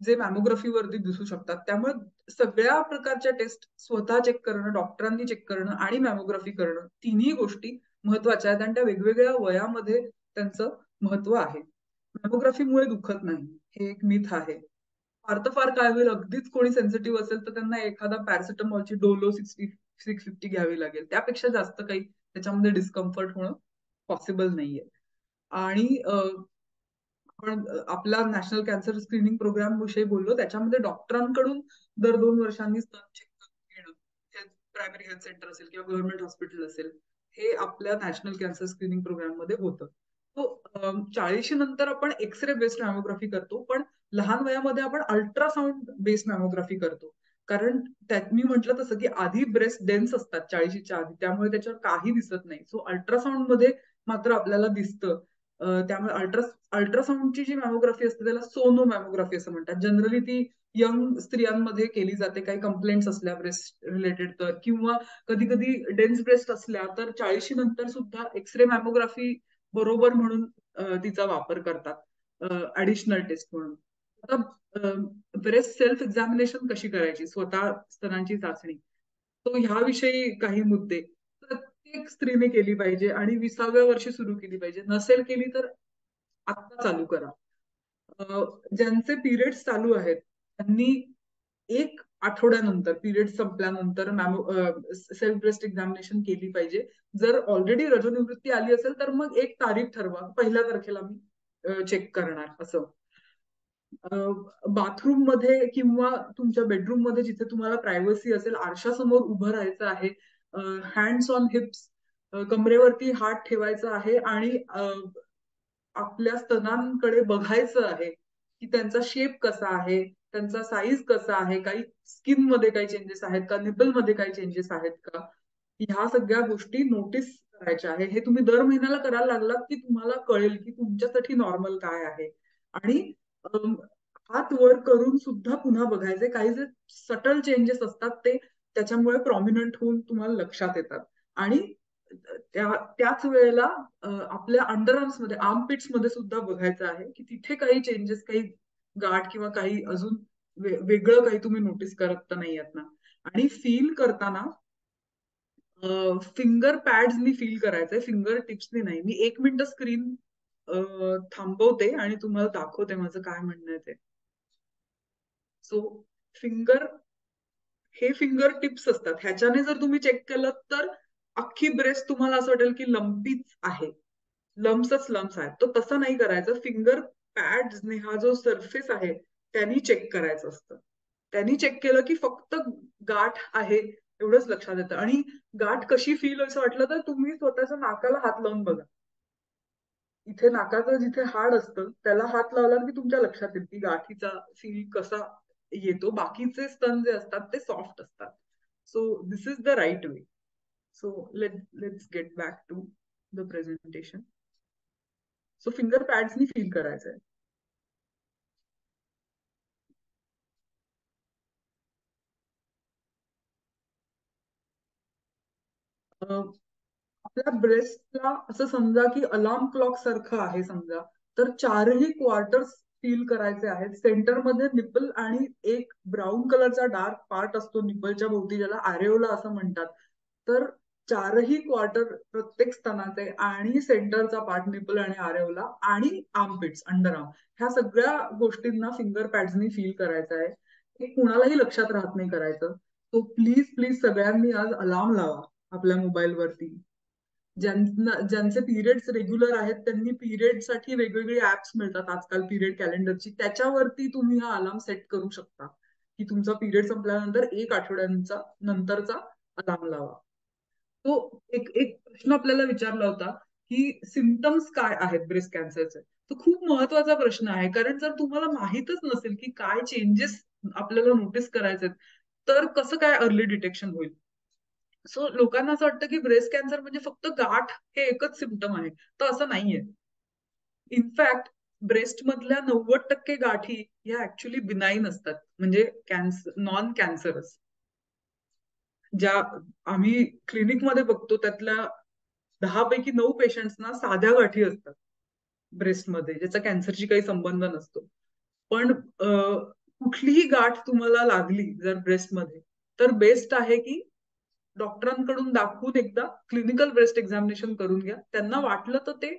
जे मॅमोग्राफीवरती दिसू शकतात. त्यामुळे सगळ्या प्रकारच्या टेस्ट स्वतः चेक करणं, डॉक्टरांनी चेक करणं आणि मॅमोग्राफी करणं, तिन्ही गोष्टी महत्वाच्या आहेत आणि त्या वेगवेगळ्या वयामध्ये त्यांचं महत्व आहे. मॅमोग्राफीमुळे दुखत नाही, हे एक मिथ आहे. फार तर फार काय होईल, अगदीच कोणी सेन्सिटिव्ह असेल तर त्यांना एखादा पॅरासिटामॉलची डोलो 650 घ्यावी लागेल. त्यापेक्षा जास्त काही त्याच्यामध्ये डिस्कम्फर्ट होणं पॉसिबल नाहीये. आणि आपण आपला नॅशनल कॅन्सर स्क्रीनिंग प्रोग्राम विषयी बोललो, त्याच्यामध्ये डॉक्टरांकडून दर 2 वर्षांनी स्तन चेक करून घेणं, प्रायमरी हेल्थ सेंटर असेल किंवा गव्हर्नमेंट हॉस्पिटल असेल, हे आपल्या नॅशनल कॅन्सर स्क्रीनिंग प्रोग्राम मध्ये होतं. तो 40 नंतर आपण एक्सरे बेस्ड मॅमोग्राफी करतो, पण लहान वयामध्ये आपण अल्ट्रासाऊंड बेस्ड मॅमोग्राफी करतो. कारण त्यात मी म्हटलं तसं की आधी ब्रेस्ट डेन्स असतात 40च्या आधी, त्यामुळे त्याच्यावर काही दिसत नाही. सो अल्ट्रासाऊंड मध्ये मात्र आपल्याला दिसतं. त्यामुळे अल्ट्रासाऊंडची जी मॅमोग्राफी असते त्याला सोनो मॅमोग्राफी असं म्हणतात. जनरली ती यंग स्त्रियांमध्ये केली जाते, काही कंप्लेंट्स असल्या ब्रेस्ट रिलेटेड तर, किंवा कधी कधी डेन्स ब्रेस्ट असल्या तर 40 नंतर सुद्धा एक्सरे मॅमोग्राफी बरोबर म्हणून तिचा वापर करतात ऍडिशनल टेस्ट म्हणून. आता ब्रेस्ट सेल्फ एक्झामिनेशन कशी करायची, स्वतः स्तनांची चाचणी, तो ह्याविषयी काही मुद्दे. प्रत्येक स्त्रीने केली पाहिजे आणि 20व्या वर्षी सुरू केली पाहिजे. नसेल केली तर आत्ता चालू करा. ज्यांचे पिरियड्स चालू आहेत त्यांनी 1 आठवड्यानंतर, पिरियड संपल्यानंतर सेल्फ ब्रेस्ट एक्झामिनेशन केली पाहिजे. जर ऑलरेडी रजोनिवृत्ती आली असेल तर मग एक तारीख ठरवा, 1 तारखेला मी चेक करणार असं. बाथरूम मध्ये किंवा तुमच्या बेडरूम मध्ये जिथे तुम्हाला प्रायव्हसी असेल, आरशासमोर उभं राहायचं आहे, हँड्स ऑन हिप्स, कमरेवरती हात ठेवायचा आहे आणि आपल्या स्तनांकडे बघायचं आहे की त्यांचा शेप कसा आहे, त्यांचा साईज कसा आहे, काही स्किन मध्ये काही चेंजेस आहेत का, निपल मध्ये काही चेंजेस आहेत का, ह्या सगळ्या गोष्टी नोटीस करायच्या आहे. हे तुम्ही दर महिन्याला करायला लागलात की तुम्हाला कळेल की तुमच्यासाठी नॉर्मल काय आहे. आणि हात वर करून सुद्धा पुन्हा बघायचे, काही जे सटल चेंजेस असतात ते त्याच्यामुळे प्रॉमिनंट होऊन तुम्हाला लक्षात येतात. आणि त्याच वेळेला आपल्या अंडरआर्म्स मध्ये, आर्मपिट्स मध्ये सुद्धा बघायचं आहे की तिथे काही चेंजेस, काही गाठ किंवा काही अजून वेगळं काही तुम्ही नोटीस करत तर नाही आहेत ना. आणि फील करताना फिंगर पॅड्सनी फील करायचंय, फिंगर टिप्सनी नाही. मी 1 मिनिट स्क्रीन थांबवते आणि तुम्हाला दाखवते माझं काय म्हणणं आहे ते. सो हे फिंगर टिप्स असतात, ह्याच्याने जर तुम्ही चेक केलं तर अख्खी ब्रेस्ट तुम्हाला असं वाटेल की लंपीच आहे, लम्सच लम्स आहेत. तो तसं नाही करायचं. फिंगर पॅड्सने हा जो सरफेस आहे त्यांनी चेक करायचं असतं. त्यांनी चेक केलं की फक्त गाठ आहे एवढंच लक्षात येतं. आणि गाठ कशी फील असं वाटलं तर तुम्ही स्वतःच्या नाकाला हात लावून बघा. इथे नाकाचं जिथे हाड असतं त्याला हात लावला की तुमच्या लक्षात येईल की गाठीचा फील कसा येतो. बाकीचे स्तन जे असतात ते सॉफ्ट असतात. So this is the right way. So let's get back to the presentation. So finger पॅड्सनी फील करायचंय. आपल्या ब्रेस्टला असं समजा की अलार्म क्लॉक सारखं आहे समजा, तर 4ही क्वार्टर्स फील करायचे आहेत. सेंटरमध्ये निपल आणि एक ब्राऊन कलरचा डार्क पार्ट असतो निपलच्या भोवती, ज्याला आरेओला असं म्हणतात. तर 4ही क्वार्टर प्रत्येक स्तनाचे आणि सेंटरचा पार्ट निपल आणि आरेओला आणि आर्मपिट्स, अंडरआर्म, ह्या सगळ्या गोष्टींना फिंगर पॅड्सनी फील करायचं आहे. हे कुणालाही लक्षात राहत नाही करायचं. तो प्लीज प्लीज सगळ्यांनी आज अलार्म लावा आपल्या मोबाईलवरती. ज्यांचे पिरियड्स रेग्युलर आहेत त्यांनी पिरियड साठी वेगवेगळे ऍप्स मिळतात आजकाल पिरियड कॅलेंडरची, त्याच्यावरती तुम्ही हा अलार्म सेट करू शकता की तुमचा पिरियड संपल्यानंतर 1 आठवड्यांचा नंतरचा अलार्म लावा. तो एक एक प्रश्न आपल्याला विचारला होता की सिम्पटम्स काय आहेत ब्रेस्ट कॅन्सरचे. तो खूप महत्वाचा प्रश्न आहे, कारण जर तुम्हाला माहीतच नसेल की काय चेंजेस आपल्याला नोटीस करायचे तर कसं काय अर्ली डिटेक्शन होईल. सो लोकांना असं वाटतं की ब्रेस्ट कॅन्सर म्हणजे फक्त गाठ हे एकच सिम्पटम आहे, तर असं नाहीये. इनफॅक्ट ब्रेस्ट मधल्या 90% गाठी ह्या ऍक्च्युली बिनाईन असतात, म्हणजे नॉन कॅन्सरस. ज्या आम्ही क्लिनिकमध्ये बघतो त्यातल्या 10 पैकी 9 पेशंट्सना साध्या गाठी असतात ब्रेस्टमध्ये, ज्याचा कॅन्सरशी काही संबंध नसतो. पण कुठलीही गाठ तुम्हाला लागली जर ब्रेस्टमध्ये, तर बेस्ट आहे की डॉक्टरांकडून दाखवून एकदा क्लिनिकल ब्रेस्ट एक्झामिनेशन करून घ्या. त्यांना वाटलं तर ते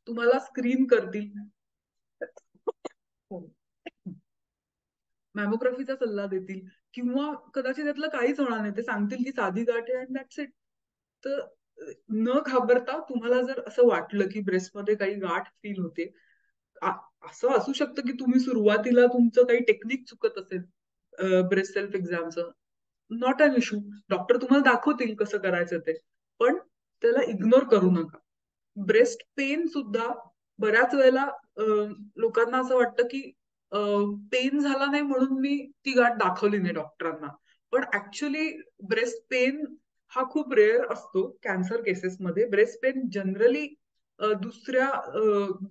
तुम्हाला स्क्रीन करतील, मॅमोग्राफीचा सल्ला देतील, किंवा कदाचित त्यातलं काहीच होणार नाही, ते सांगतील की साधी गाठ आहे अँड दॅट्स इट. तर न घाबरता तुम्हाला जर असं वाटलं की ब्रेस्टमध्ये काही गाठ फील होते, असं असू शकतं की तुम्ही सुरुवातीला तुमचं काही टेक्निक चुकत असेल breast self एक्झामचं, not an issue. Doctor तुम्हाला दाखवतील कसं करायचं ते, पण त्याला इग्नोर करू नका. ब्रेस्ट पेन सुद्धा बऱ्याच वेळेला लोकांना असं वाटतं की पेन झाला नाही म्हणून मी ती गाठ दाखवली नाही डॉक्टरांना. पण ऍक्च्युली ब्रेस्ट पेन हा खूप रेअर असतो कॅन्सर केसेसमध्ये. ब्रेस्ट पेन जनरली दुसऱ्या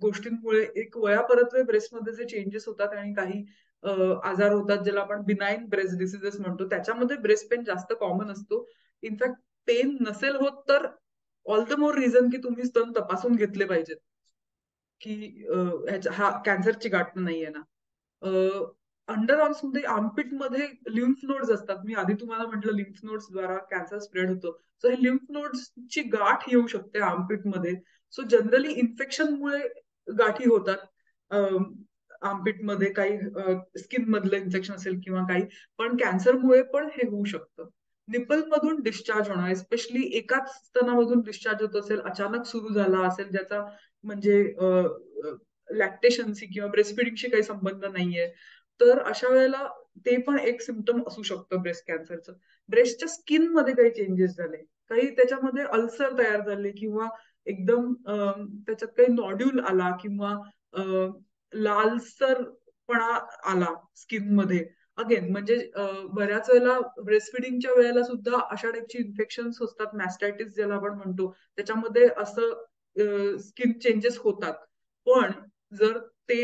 गोष्टींमुळे, एक वयापरत्वे ब्रेस्टमध्ये जे चेंजेस होतात आणि काही आजार होतात ज्याला आपण बिनाईन ब्रेस्ट डिसीजेस म्हणतो, त्याच्यामध्ये ब्रेस्ट पेन जास्त कॉमन असतो. इनफॅक्ट पेन नसेल होत तर ऑल द मोर रिझन की तुम्ही स्तन तपासून घेतले पाहिजेत की हा कॅन्सरची गाठ नाहीये ना. अंडर आर्म्स मध्ये, आर्मपिट मध्ये लिम्फ नोड्स असतात. मी आधी तुम्हाला म्हटलं लिम्फ नोड्स द्वारा कॅन्सर स्प्रेड होतो. सो हे लिम्फ नोड्सची गाठ येऊ शकते आर्मपिट मध्ये. सो जनरली इन्फेक्शनमुळे गाठी होतात आर्मपिट मध्ये, काही स्किन मधलं इन्फेक्शन असेल किंवा काही, पण कॅन्सरमुळे पण हे होऊ शकतं. निपल मधून डिस्चार्ज होणार, एस्पेशली एकाच स्तनामधून डिस्चार्ज होत असेल, अचानक सुरू झाला असेल, ज्याचा म्हणजे लॅक्टेशनशी किंवा ब्रेस्टफिडिंगशी काही संबंध नाहीये, तर अशा वेळेला ते पण एक सिम्पटम असू शकतं ब्रेस्ट कॅन्सरचं. ब्रेस्टच्या स्किन मध्ये काही चेंजेस झाले, काही त्याच्यामध्ये अल्सर तयार झाले, किंवा एकदम त्याच्यात काही नॉड्यूल आला, किंवा लालसरपणा आला स्किन मध्ये. अगेन म्हणजे बऱ्याच वेळेला ब्रेस्टफिडिंगच्या वेळेला सुद्धा अशा टाईपची इन्फेक्शन्स असतात, मॅस्टायटिस ज्याला आपण म्हणतो, त्याच्यामध्ये असं स्किन चेंजेस होतात. पण जर ते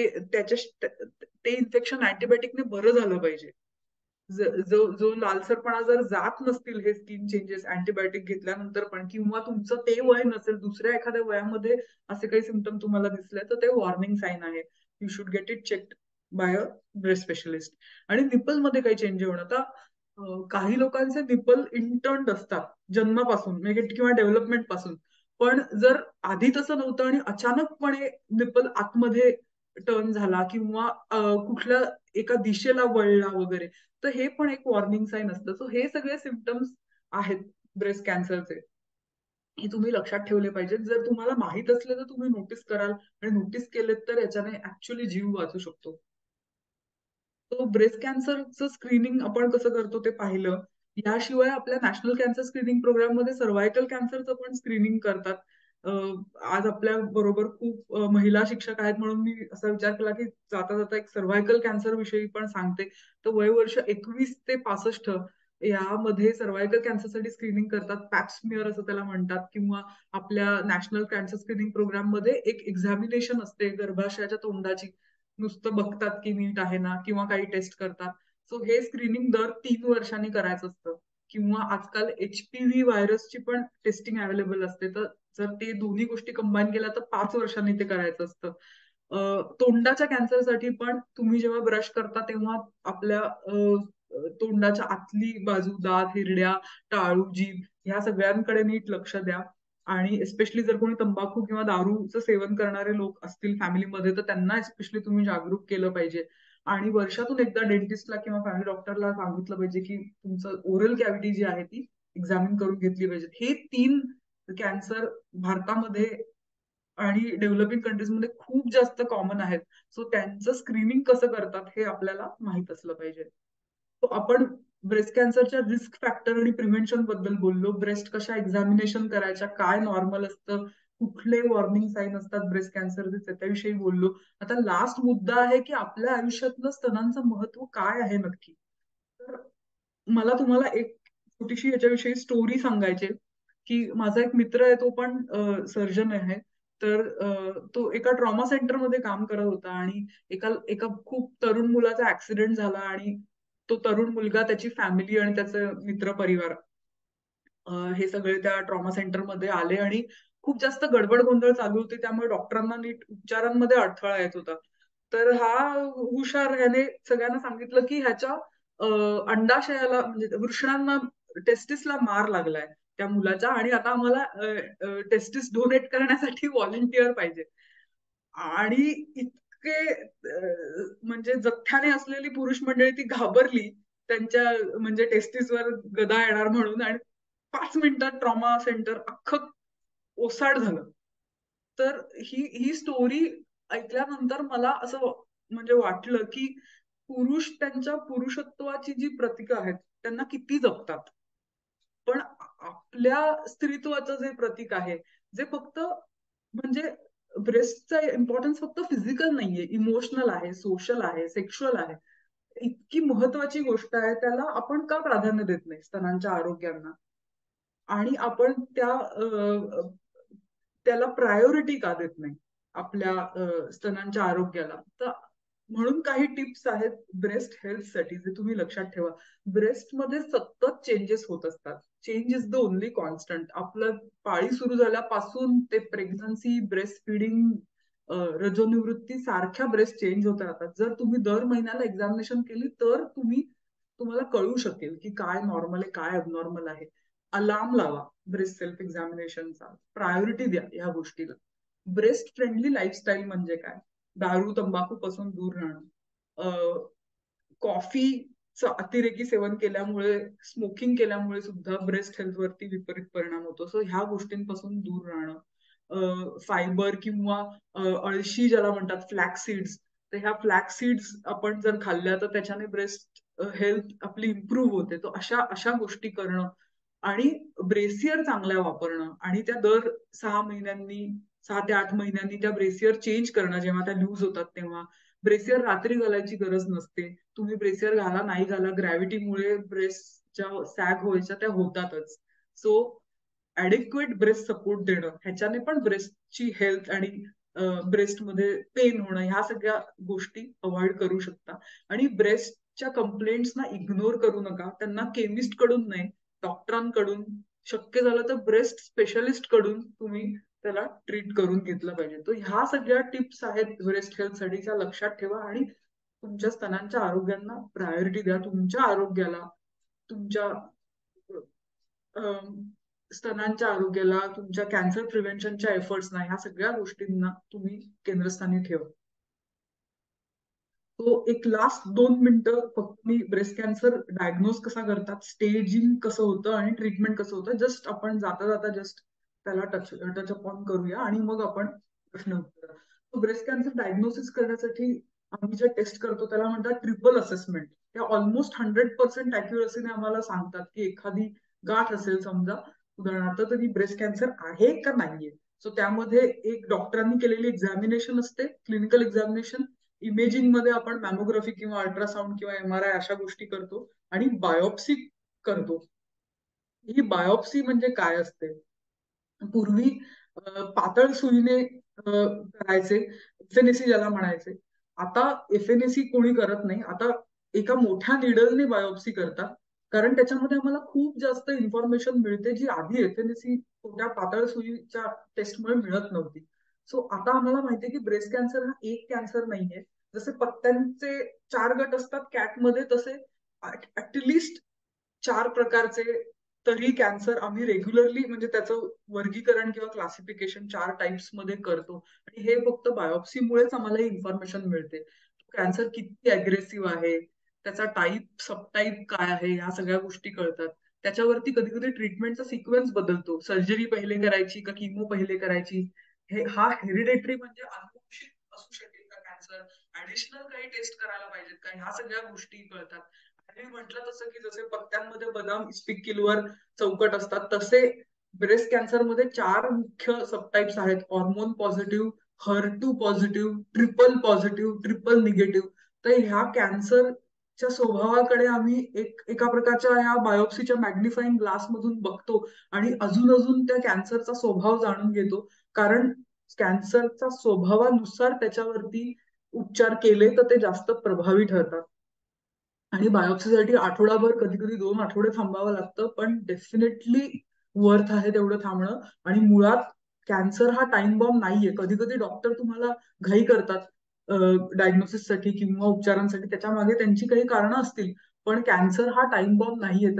इन्फेक्शन अँटीबायोटिकने बरं झालं पाहिजे. जो लालसरपणा जर जात नसतील हे स्किन चेंजेस अँटीबायोटिक घेतल्यानंतर पण, किंवा तुमचं ते वय नसेल, दुसऱ्या एखाद्या वयामध्ये असे काही सिम्पटम तुम्हाला दिसले, तर ते वॉर्निंग साईन आहे. You should get it checked by a breast specialist. आणि निपल मध्ये काही चेंज होणं, आता काही लोकांचे निपल इंटर्न्ड असतात जन्मापासून, किंवा डेव्हलपमेंट पासून. पण जर आधी तसं नव्हतं आणि अचानकपणे निपल आतमध्ये टर्न झाला, किंवा कुठल्या एका दिशेला वळला वगैरे, तर हे पण एक वॉर्निंग साईन असतं. सो हे सगळे सिम्पटम्स आहेत ब्रेस्ट कॅन्सरचे, हे तुम्ही लक्षात ठेवले पाहिजेत. जर तुम्हाला माहित असलं तर तुम्ही नोटीस कराल, आणि नोटीस केलेत तर याच्याने ऍक्च्युअली जीव वाचू शकतो. तो ब्रेस्ट कॅन्सरचं स्क्रीनिंग आपण कसं करतो ते पाहिलं. याशिवाय आपल्या नॅशनल कॅन्सर स्क्रीनिंग प्रोग्राम मध्ये सर्व्हायकल कॅन्सरचं पण स्क्रीनिंग करतात. आज आपल्या बरोबर खूप महिला शिक्षक आहेत म्हणून मी असा विचार केला की जाता जाता एक सर्व्हायकल कॅन्सर विषयी पण सांगते. तर वयवर्ष 21 ते 65 यामध्ये सर्व्हायकल कॅन्सरसाठी स्क्रीनिंग करतात. पॅप्समिअर असं त्याला म्हणतात, किंवा आपल्या नॅशनल कॅन्सर स्क्रीनिंग प्रोग्राम मध्ये एक एक्झामिनेशन असते गर्भाशयाच्या तोंडाची. नुसतं बघतात की नीट आहे ना, किंवा काही टेस्ट करतात. सो हे स्क्रीनिंग दर 3 वर्षांनी करायचं असतं. किंवा आजकाल HPV व्हायरसची पण टेस्टिंग अवेलेबल असते. तर जर ते दोन्ही गोष्टी कंबाईन केल्या तर 5 वर्षांनी ते करायचं असतं. तोंडाच्या कॅन्सरसाठी पण तुम्ही जेव्हा ब्रश करता तेव्हा आपल्या तोंडाच्या आतली बाजू, दात, हिरड्या, टाळू, जीभ ह्या सगळ्यांकडे नीट लक्ष द्या. आणि एस्पेशली जर कोणी तंबाखू किंवा दारूचं सेवन करणारे लोक असतील फॅमिलीमध्ये तर त्यांना एस्पेशली तुम्ही जागरूक केलं पाहिजे. आणि वर्षातून एकदा डेंटिस्टला किंवा फॅमिली डॉक्टरला सांगितलं पाहिजे की तुमचं ओरल कॅव्हिटी जी आहे ती एक्झामिन करून घेतली पाहिजे. हे 3 कॅन्सर भारतामध्ये आणि डेव्हलपिंग कंट्रीजमध्ये खूप जास्त कॉमन आहेत. सो त्यांचं स्क्रीनिंग कसं करतात हे आपल्याला माहित असलं पाहिजे. तो आपण ब्रेस्ट कॅन्सरच्या रिस्क फॅक्टर आणि प्रिव्हेन्शन बद्दल बोललो. ब्रेस्ट कशा एक्झामिनेशन करायच्या, काय नॉर्मल असतं, कुठले वॉर्निंग साईन असतात ब्रेस्ट कॅन्सरचे त्याविषयी बोललो. आता लास्ट मुद्दा आहे की आपल्या आयुष्यातलं स्तनांचं महत्व काय आहे नक्की. तर मला तुम्हाला एक छोटीशी याच्याविषयी स्टोरी सांगायची, की माझा एक मित्र आहे तो पण सर्जन आहे. तर तो एका ट्रॉमा सेंटरमध्ये काम करत होता आणि एका एका खूप तरुण मुलाचा ऍक्सिडेंट झाला आणि तो तरुण मुलगा, त्याची फॅमिली आणि त्याचे मित्र परिवार हे सगळे त्या ट्रॉमा सेंटरमध्ये आले आणि खूप जास्त गडबड गोंधळ चालू होती. त्यामुळे डॉक्टरांना नीट उपचारांमध्ये अडथळा येत होता. तर हा हुशार ह्याने सगळ्यांना सांगितलं की ह्याच्या अंडाशयाला म्हणजे वृषणांना, टेस्टिसला मार लागलाय त्या मुलाच्या, आणि आता आम्हाला टेस्टिस डोनेट करण्यासाठी व्हॉलंटिअर पाहिजे. आणि इतके म्हणजे जथ्याने असलेली पुरुष मंडळी ती घाबरली त्यांच्या म्हणजे टेस्टिसवर गदा येणार म्हणून, आणि 5 मिनिटात ट्रॉमा सेंटर अख्खं ओसाड झालं. तर ही स्टोरी ऐकल्यानंतर मला असं म्हणजे वाटलं की पुरुष त्यांच्या पुरुषत्वाची जी प्रतीक आहेत त्यांना किती जपतात, पण आपल्या स्त्रीत्वाचं जे प्रतीक आहे, जे फक्त म्हणजे ब्रेस्टचा इम्पॉर्टन्स फक्त फिजिकल नाहीये, इमोशनल आहे, सोशल आहे, सेक्शुअल आहे. इतकी महत्वाची गोष्ट आहे, त्याला आपण का प्राधान्य देत नाही स्तनांच्या आरोग्यांना, आणि आपण त्याला प्रायोरिटी का देत नाही आपल्या स्तनांच्या आरोग्याला. तर म्हणून काही टिप्स आहेत ब्रेस्ट हेल्थसाठी जे तुम्ही लक्षात ठेवा. ब्रेस्टमध्ये सतत चेंजेस होत असतात. Change is the only constant. आपलं पाळी सुरू झाल्यापासून ते प्रेग्नन्सी, ब्रेस्ट फिडिंग, रजोनिवृत्ती सारख्या ब्रेस्ट चेंज होत राहतात. जर तुम्ही दर महिन्याला एक्झामिनेशन केली तर तुम्हाला कळू शकेल की काय नॉर्मल आहे, काय अबनॉर्मल आहे. अलार्म लावा ब्रेस्ट सेल्फ एक्झामिनेशनचा, प्रायोरिटी द्या ह्या गोष्टीला. ब्रेस्ट फ्रेंडली लाईफस्टाईल म्हणजे काय? दारू तंबाखू पासून दूर राहणं, कॉफीचं अतिरेकी सेवन केल्यामुळे, स्मोकिंग केल्यामुळे सुद्धा ब्रेस्ट हेल्थवरती विपरीत परिणाम होतो. सो ह्या गोष्टींपासून दूर राहणं, फायबर किंवा अळशी ज्याला म्हणतात, फ्लॅक्स सीड्स, तर ह्या फ्लॅक्स सीड्स आपण जर खाल्ल्या तर त्याच्याने ब्रेस्ट हेल्थ आपली इम्प्रूव्ह होते. तर अशा गोष्टी करणं, आणि ब्रेसियर चांगल्या वापरणं, आणि त्या दर 6 ते 8 महिन्यांनी त्या ब्रेसियर चेंज करणं जेव्हा त्या लूज होतात तेव्हा. ब्रेसियर रात्री घालायची गरज नसते. तुम्ही ब्रेसियर घाला नाही घाला, ग्रॅव्हिटीमुळे ब्रेस्टच्या सॅग व्हायच्या त्या होतातच. सो ऍडिक्वेट ब्रेस्ट सपोर्ट देणं, ह्याच्याने पण ब्रेस्टची हेल्थ आणि ब्रेस्टमध्ये पेन होणं ह्या सगळ्या गोष्टी अवॉइड करू शकता. आणि ब्रेस्टच्या कंप्लेंट्सना इग्नोर करू नका. त्यांना केमिस्ट कडून नाही, डॉक्टरांकडून, शक्य झालं तर ब्रेस्ट स्पेशलिस्ट कडून तुम्ही त्याला ट्रीट करून घेतलं पाहिजे. तर ह्या सगळ्या टिप्स आहेत ब्रेस्ट हेल्थसाठी, त्या लक्षात ठेवा आणि तुमच्या स्तनांच्या आरोग्यांना प्रायोरिटी द्या. तुमच्या आरोग्याला, तुमच्या स्तनांच्या आरोग्याला, तुमच्या कॅन्सर प्रिव्हेन्शनच्या एफर्ट्सना, ह्या सगळ्या गोष्टींना तुम्ही केंद्रस्थानी ठेवा. तो एक लास्ट 2 मिनिटं फक्त मी ब्रेस्ट कॅन्सर डायग्नोज कसा करतात, स्टेजिंग कसं होतं आणि ट्रीटमेंट कसं होतं, जस्ट आपण जाता जाता जस्ट त्याला टच अपॉन करूया आणि मग आपण प्रश्न उत्तर. ब्रेस्ट कॅन्सर डायग्नोसिस करण्यासाठी आम्ही जे टेस्ट करतो त्याला म्हणतात ट्रिपल असेसमेंट. त्या ऑलमोस्ट 100% अॅक्युरसीने आम्हाला सांगतात की एखादी गाठ असेल समजा उदाहरणार्थ, तर ती ब्रेस्ट कॅन्सर आहे का नाहीये. सो त्यामध्ये एक डॉक्टरांनी केलेली एक्झामिनेशन असते, क्लिनिकल एक्झामिनेशन. इमेजिंग मध्ये आपण मॅमोग्राफी किंवा अल्ट्रासाऊंड किंवा MRI अशा गोष्टी करतो आणि बायोप्सी करतो. ही बायोप्सी म्हणजे काय असते? पूर्वी पातळ सुईने करायचे, FNAC ज्याला म्हणायचे. आता FNAC कोणी करत नाही, आता एका मोठ्या निडलने बायोप्सी करतात, कारण त्याच्यामध्ये आम्हाला खूप जास्त इन्फॉर्मेशन मिळते जी आधी FNAC छोट्या पातळ सुईच्या टेस्टमुळे मिळत नव्हती. सो आता आम्हाला माहितीये की ब्रेस्ट कॅन्सर हा एक कॅन्सर नाहीये. जसे पत्त्यांचे 4 गट असतात कॅटमध्ये, तसे ऍटलिस्ट 4 प्रकारचे तरी कॅन्सर आम्ही रेग्युलरली म्हणजे त्याचं वर्गीकरण किंवा क्लासिफिकेशन 4 टाइप्स मध्ये करतो. आणि हे फक्त बायोप्सीमुळेच आम्हाला इन्फॉर्मेशन मिळते. कॅन्सर किती अग्रेसिव्ह आहे, त्याचा टाईप, सबटाईप काय आहे, ह्या सगळ्या गोष्टी कळतात. त्याच्यावरती कधी कधी ट्रीटमेंटचा सिक्वेन्स बदलतो. सर्जरी पहिले करायची का किमो पहिले करायची, हा हेरिडेटरी म्हणजे अनुवंशिक असू शकेल का कॅन्सर, ऍडिशनल काही टेस्ट करायला पाहिजेत का, ह्या सगळ्या गोष्टी कळतात. आणि म्हटलं तसं की जसे पत्त्यांमध्ये बदाम इस्पिक किलोवर चौकट असतात, तसे ब्रेस्ट कॅन्सर मध्ये 4 मुख्य सबटाइप्स आहेत. Hormone positive, HER2 positive, triple positive, triple negative. तर ह्या कॅन्सरच्या स्वभावाकडे आम्ही एका प्रकारच्या ह्या बायोप्सीच्या मॅग्निफाईंग ग्लास मधून बघतो आणि अजून अजून त्या कॅन्सरचा स्वभाव जाणून घेतो. कारण कॅन्सरच्या स्वभावानुसार त्याच्यावरती उपचार केले तर ते जास्त प्रभावी ठरतात. आणि बायोप्सीसाठी आठवडाभर, कधी कधी 2 आठवडे थांबावं लागतं, पण डेफिनेटली वर्थ आहे तेवढं थांबणं. आणि मुळात कॅन्सर हा टाइम बॉम्ब नाहीये. कधी कधी डॉक्टर तुम्हाला घाई करतात डायग्नोसिससाठी किंवा उपचारांसाठी, त्याच्या मागे त्यांची काही कारणं असतील, पण कॅन्सर हा टाइम बॉम्ब नाहीये.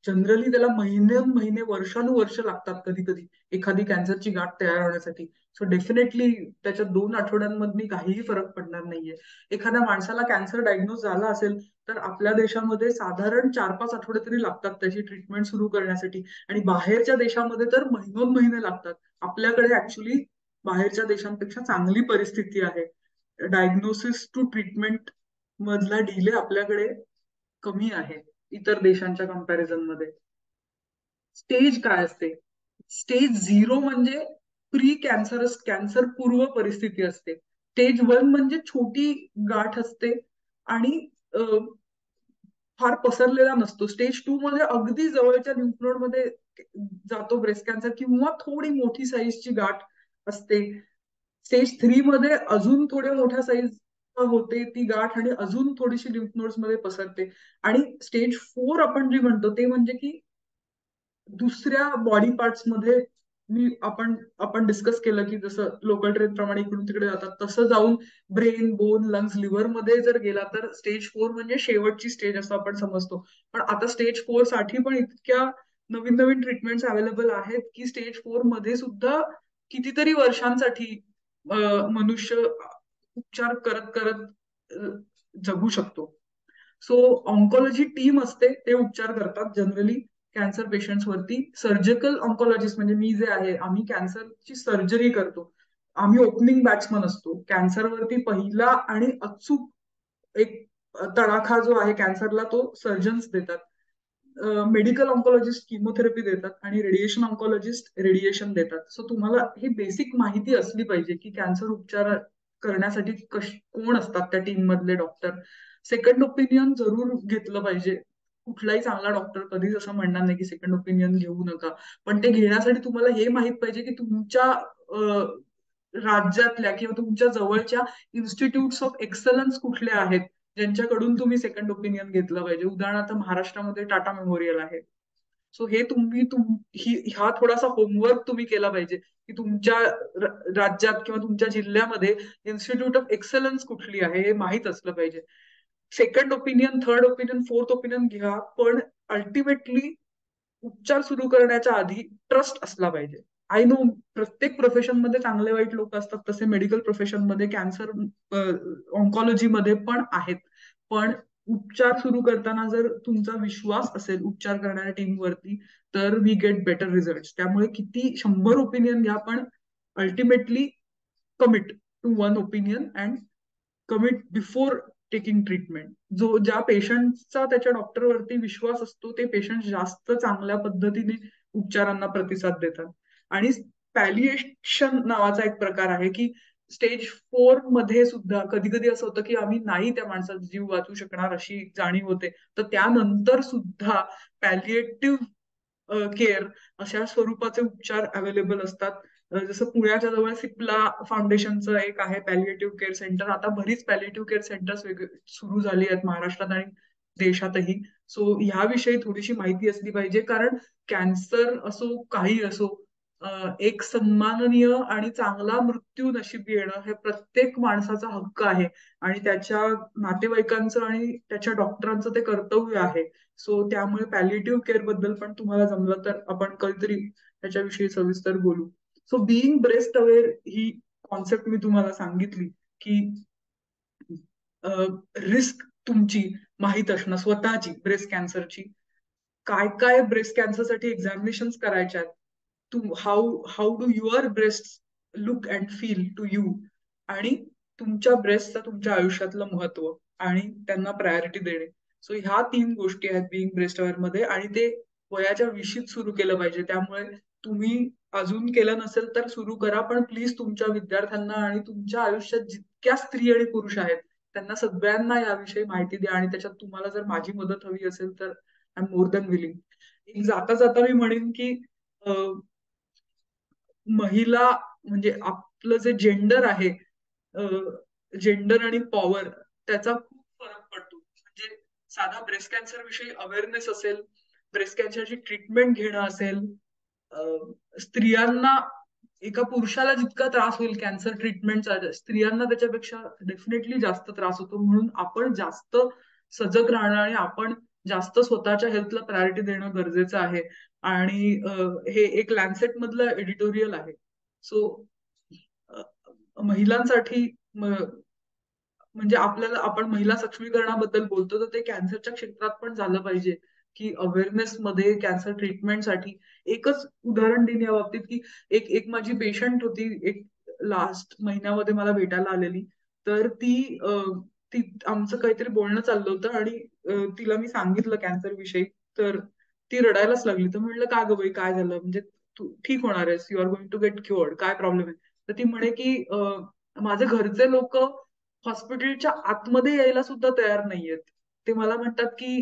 जनरली त्याला महिने वर्षानुवर्ष लागतात कधी कधी एखादी कॅन्सरची गाठ तयार होण्यासाठी. सो डेफिनेटली त्याच्यात 2 आठवड्यांमधनी काहीही फरक पडणार नाहीये. एखाद्या माणसाला कॅन्सर डायग्नोज झाला असेल तर आपल्या देशामध्ये साधारण 4-5 आठवडे तरी लागतात त्याची ट्रीटमेंट सुरू करण्यासाठी, आणि बाहेरच्या देशामध्ये तर महिने लागतात. आपल्याकडे ऍक्च्युली बाहेरच्या देशांपेक्षा चांगली परिस्थिती आहे. डायग्नोसिस टू ट्रीटमेंट मधला डिले आपल्याकडे कमी आहे इतर देशांच्या कंपॅरिझन मध्ये. स्टेज काय असते? स्टेज 0 म्हणजे प्री कॅन्सरस, कॅन्सर पूर्व परिस्थिती असते. स्टेज 1 म्हणजे छोटी गाठ असते आणि फार पसरलेला नसतो. स्टेज 2 मध्ये अगदी जवळच्या लिम्फ नोड मध्ये जातो ब्रेस्ट कॅन्सर, किंवा थोडी मोठी साईजची गाठ असते. स्टेज 3 मध्ये अजून थोड्या मोठ्या साईज होते ती गाठ आणि अजून थोडीशी लिम्फ नोड्स मध्ये पसरते. आणि स्टेज 4 आपण जे म्हणतो ते म्हणजे की दुसऱ्या बॉडी पार्ट्स मध्ये, आपण डिस्कस केलं की जसं लोकल ट्रेन प्रमाणे इकडून तिकडे जातात, तसं जाऊन ब्रेन, बोन, लंग्स, लिव्हर मध्ये जर गेला तर स्टेज 4 म्हणजे शेवटची स्टेज असं आपण समजतो. पण आता स्टेज 4 साठी पण इतक्या नवीन नवीन ट्रीटमेंट्स अवेलेबल आहेत की स्टेज 4 मध्ये सुद्धा कितीतरी वर्षांसाठी मनुष्य उपचार करत करत जगू शकतो. सो ऑन्कॉलॉजी टीम असते, ते उपचार करतात जनरली कॅन्सर पेशंट्स वरती. सर्जिकल ऑन्कॉलॉजिस्ट म्हणजे मी जे आहे, आम्ही कॅन्सरची सर्जरी करतो. आम्ही ओपनिंग बॅट्समन असतो. कॅन्सरवरती पहिला आणि अचूक एक तडाखा जो आहे कॅन्सरला, तो सर्जन्स देतात. मेडिकल ऑन्कॉलॉजिस्ट किमोथेरपी देतात आणि रेडिएशन ऑन्कॉलॉजिस्ट रेडिएशन देतात. सो तुम्हाला ही बेसिक माहिती असली पाहिजे की कॅन्सर उपचार करण्यासाठी कोण असतात त्या टीम मधले डॉक्टर. सेकंड ओपिनियन जरूर घेतलं पाहिजे. कुठलाही चांगला डॉक्टर कधीच असं म्हणणार नाही की सेकंड ओपिनियन घेऊ नका, पण ते घेण्यासाठी तुम्हाला हे माहित पाहिजे की तुमच्या राज्यातल्या किंवा तुमच्या जवळच्या इन्स्टिट्यूट्स ऑफ एक्सलन्स कुठले आहेत ज्यांच्याकडून तुम्ही सेकंड ओपिनियन घेतलं पाहिजे. उदाहरणार्थ महाराष्ट्रामध्ये टाटा मेमोरियल आहे. सो हे हा थोडासा होमवर्क तुम्ही केला पाहिजे की तुमच्या राज्यात किंवा तुमच्या जिल्ह्यामध्ये इन्स्टिट्यूट ऑफ एक्सलन्स कुठली आहे हे माहीत असलं पाहिजे. Second opinion, third opinion, fourth opinion घ्या, पण अल्टिमेटली उपचार सुरू करण्याच्या आधी ट्रस्ट असला पाहिजे. आय नो प्रत्येक प्रोफेशन मध्ये चांगले वाईट लोक असतात, तसे मेडिकल प्रोफेशन मध्ये, कॅन्सर ऑन्कॉलॉजी मध्ये पण आहेत. पण उपचार सुरू करताना जर तुमचा विश्वास असेल उपचार करणाऱ्या टीमवरती, तर वी गेट बेटर रिझल्ट. त्यामुळे किती 100 ओपिनियन घ्या, पण ultimately commit to one opinion and commit before taking treatment. ज्या पेशंटचा त्याच्या डॉक्टरवरती विश्वास असतो ते पेशंट जास्त चांगल्या पद्धतीने उपचारांना प्रतिसाद देतात. आणि पॅलिएशन नावाचा एक प्रकार आहे की स्टेज 4 मध्ये सुद्धा कधी कधी असं होतं की आम्ही नाही त्या माणसाचा जीव वाचू शकणार अशी जाणीव होते, तर त्यानंतर सुद्धा पॅलिएटिव्ह केअर अशा स्वरूपाचे उपचार अवेलेबल असतात. जसं पुण्याच्या जवळ सिप्ला फाउंडेशनचं एक आहे पॅलिएटिव्ह केअर सेंटर. आता बरीच पॅलिएटिव्ह केअर सेंटर्स सुरू झाली आहेत महाराष्ट्रात आणि देशातही. सो ह्याविषयी थोडीशी माहिती असली पाहिजे, कारण कॅन्सर असो काही असो, एक सन्माननीय आणि चांगला मृत्यू नशीब येणं हे प्रत्येक माणसाचा हक्क आहे आणि त्याच्या नातेवाईकांचं आणि त्याच्या डॉक्टरांचं ते कर्तव्य आहे. सो त्यामुळे पॅलिएटिव्ह केअर बद्दल पण तुम्हाला जमलं तर आपण कधीतरी त्याच्याविषयी सविस्तर बोलू. सो बिईंग ब्रेस्ट अवेअर ही कॉन्सेप्ट मी तुम्हाला सांगितली की रिस्क तुमची माहीत असणं स्वतःची ब्रेस्ट कॅन्सरची, काय काय ब्रेस्ट कॅन्सरसाठी एक्झामिनेशन करायच्या आहेत, how do your breast look and feel to you, आणि तुमच्या ब्रेस्टचं तुमच्या आयुष्यातलं महत्व आणि त्यांना प्रायोरिटी देणे. सो ह्या 3 गोष्टी आहेत बिईंग ब्रेस्ट अवेअर मध्ये, आणि ते वयाच्या 20शीत सुरू केलं पाहिजे. त्यामुळे तुम्ही अजून केलं नसेल तर सुरू करा, पण प्लीज तुमच्या विद्यार्थ्यांना आणि तुमच्या आयुष्यात जितक्या स्त्री आणि पुरुष आहेत त्यांना सगळ्यांना याविषयी माहिती द्या. आणि त्याच्यात तुम्हाला जर माझी मदत हवी असेल तर I am more than willing. जाता जाता मी म्हणेन की महिला म्हणजे आपलं जे जेंडर आहे, जेंडर आणि पॉवर, त्याचा खूप फरक पडतो. म्हणजे साधा ब्रेस्ट कॅन्सर विषयी अवेअरनेस असेल, ब्रेस्ट कॅन्सरची ट्रीटमेंट घेणं असेल, स्त्रियांना एका पुरुषाला जितका त्रास होईल कॅन्सर ट्रीटमेंटचा, स्त्रियांना त्याच्यापेक्षा डेफिनेटली जास्त त्रास होतो. म्हणून आपण जास्त सजग राहणं आणि आपण जास्त स्वतःच्या हेल्थला प्रायोरिटी देणं गरजेचं आहे. आणि हे एक लॅन्सेट मधलं एडिटोरियल आहे. सो महिलांसाठी म्हणजे आपल्याला, आपण महिला सक्षमीकरणाबद्दल बोलतो तर ते कॅन्सरच्या क्षेत्रात पण झालं पाहिजे की अवेअरनेस मध्ये कॅन्सर ट्रीटमेंटसाठी. एकच उदाहरण देईन या बाबतीत की एक माझी पेशंट होती, एक लास्ट महिन्यामध्ये मला भेटायला आलेली. तर ती आमचं काहीतरी बोलणं चाललं होतं आणि तिला मी सांगितलं कॅन्सर विषयी, तर ती रडायलाच लागली. तर म्हणलं का गं बाई काय झालं, म्हणजे तू ठीक होणार आहेस, you are going to get cured, काय प्रॉब्लेम आहे. तर ती म्हणे की माझे घरचे लोक हॉस्पिटलच्या आतमध्ये यायला सुद्धा तयार नाहीयेत. ते मला म्हणतात की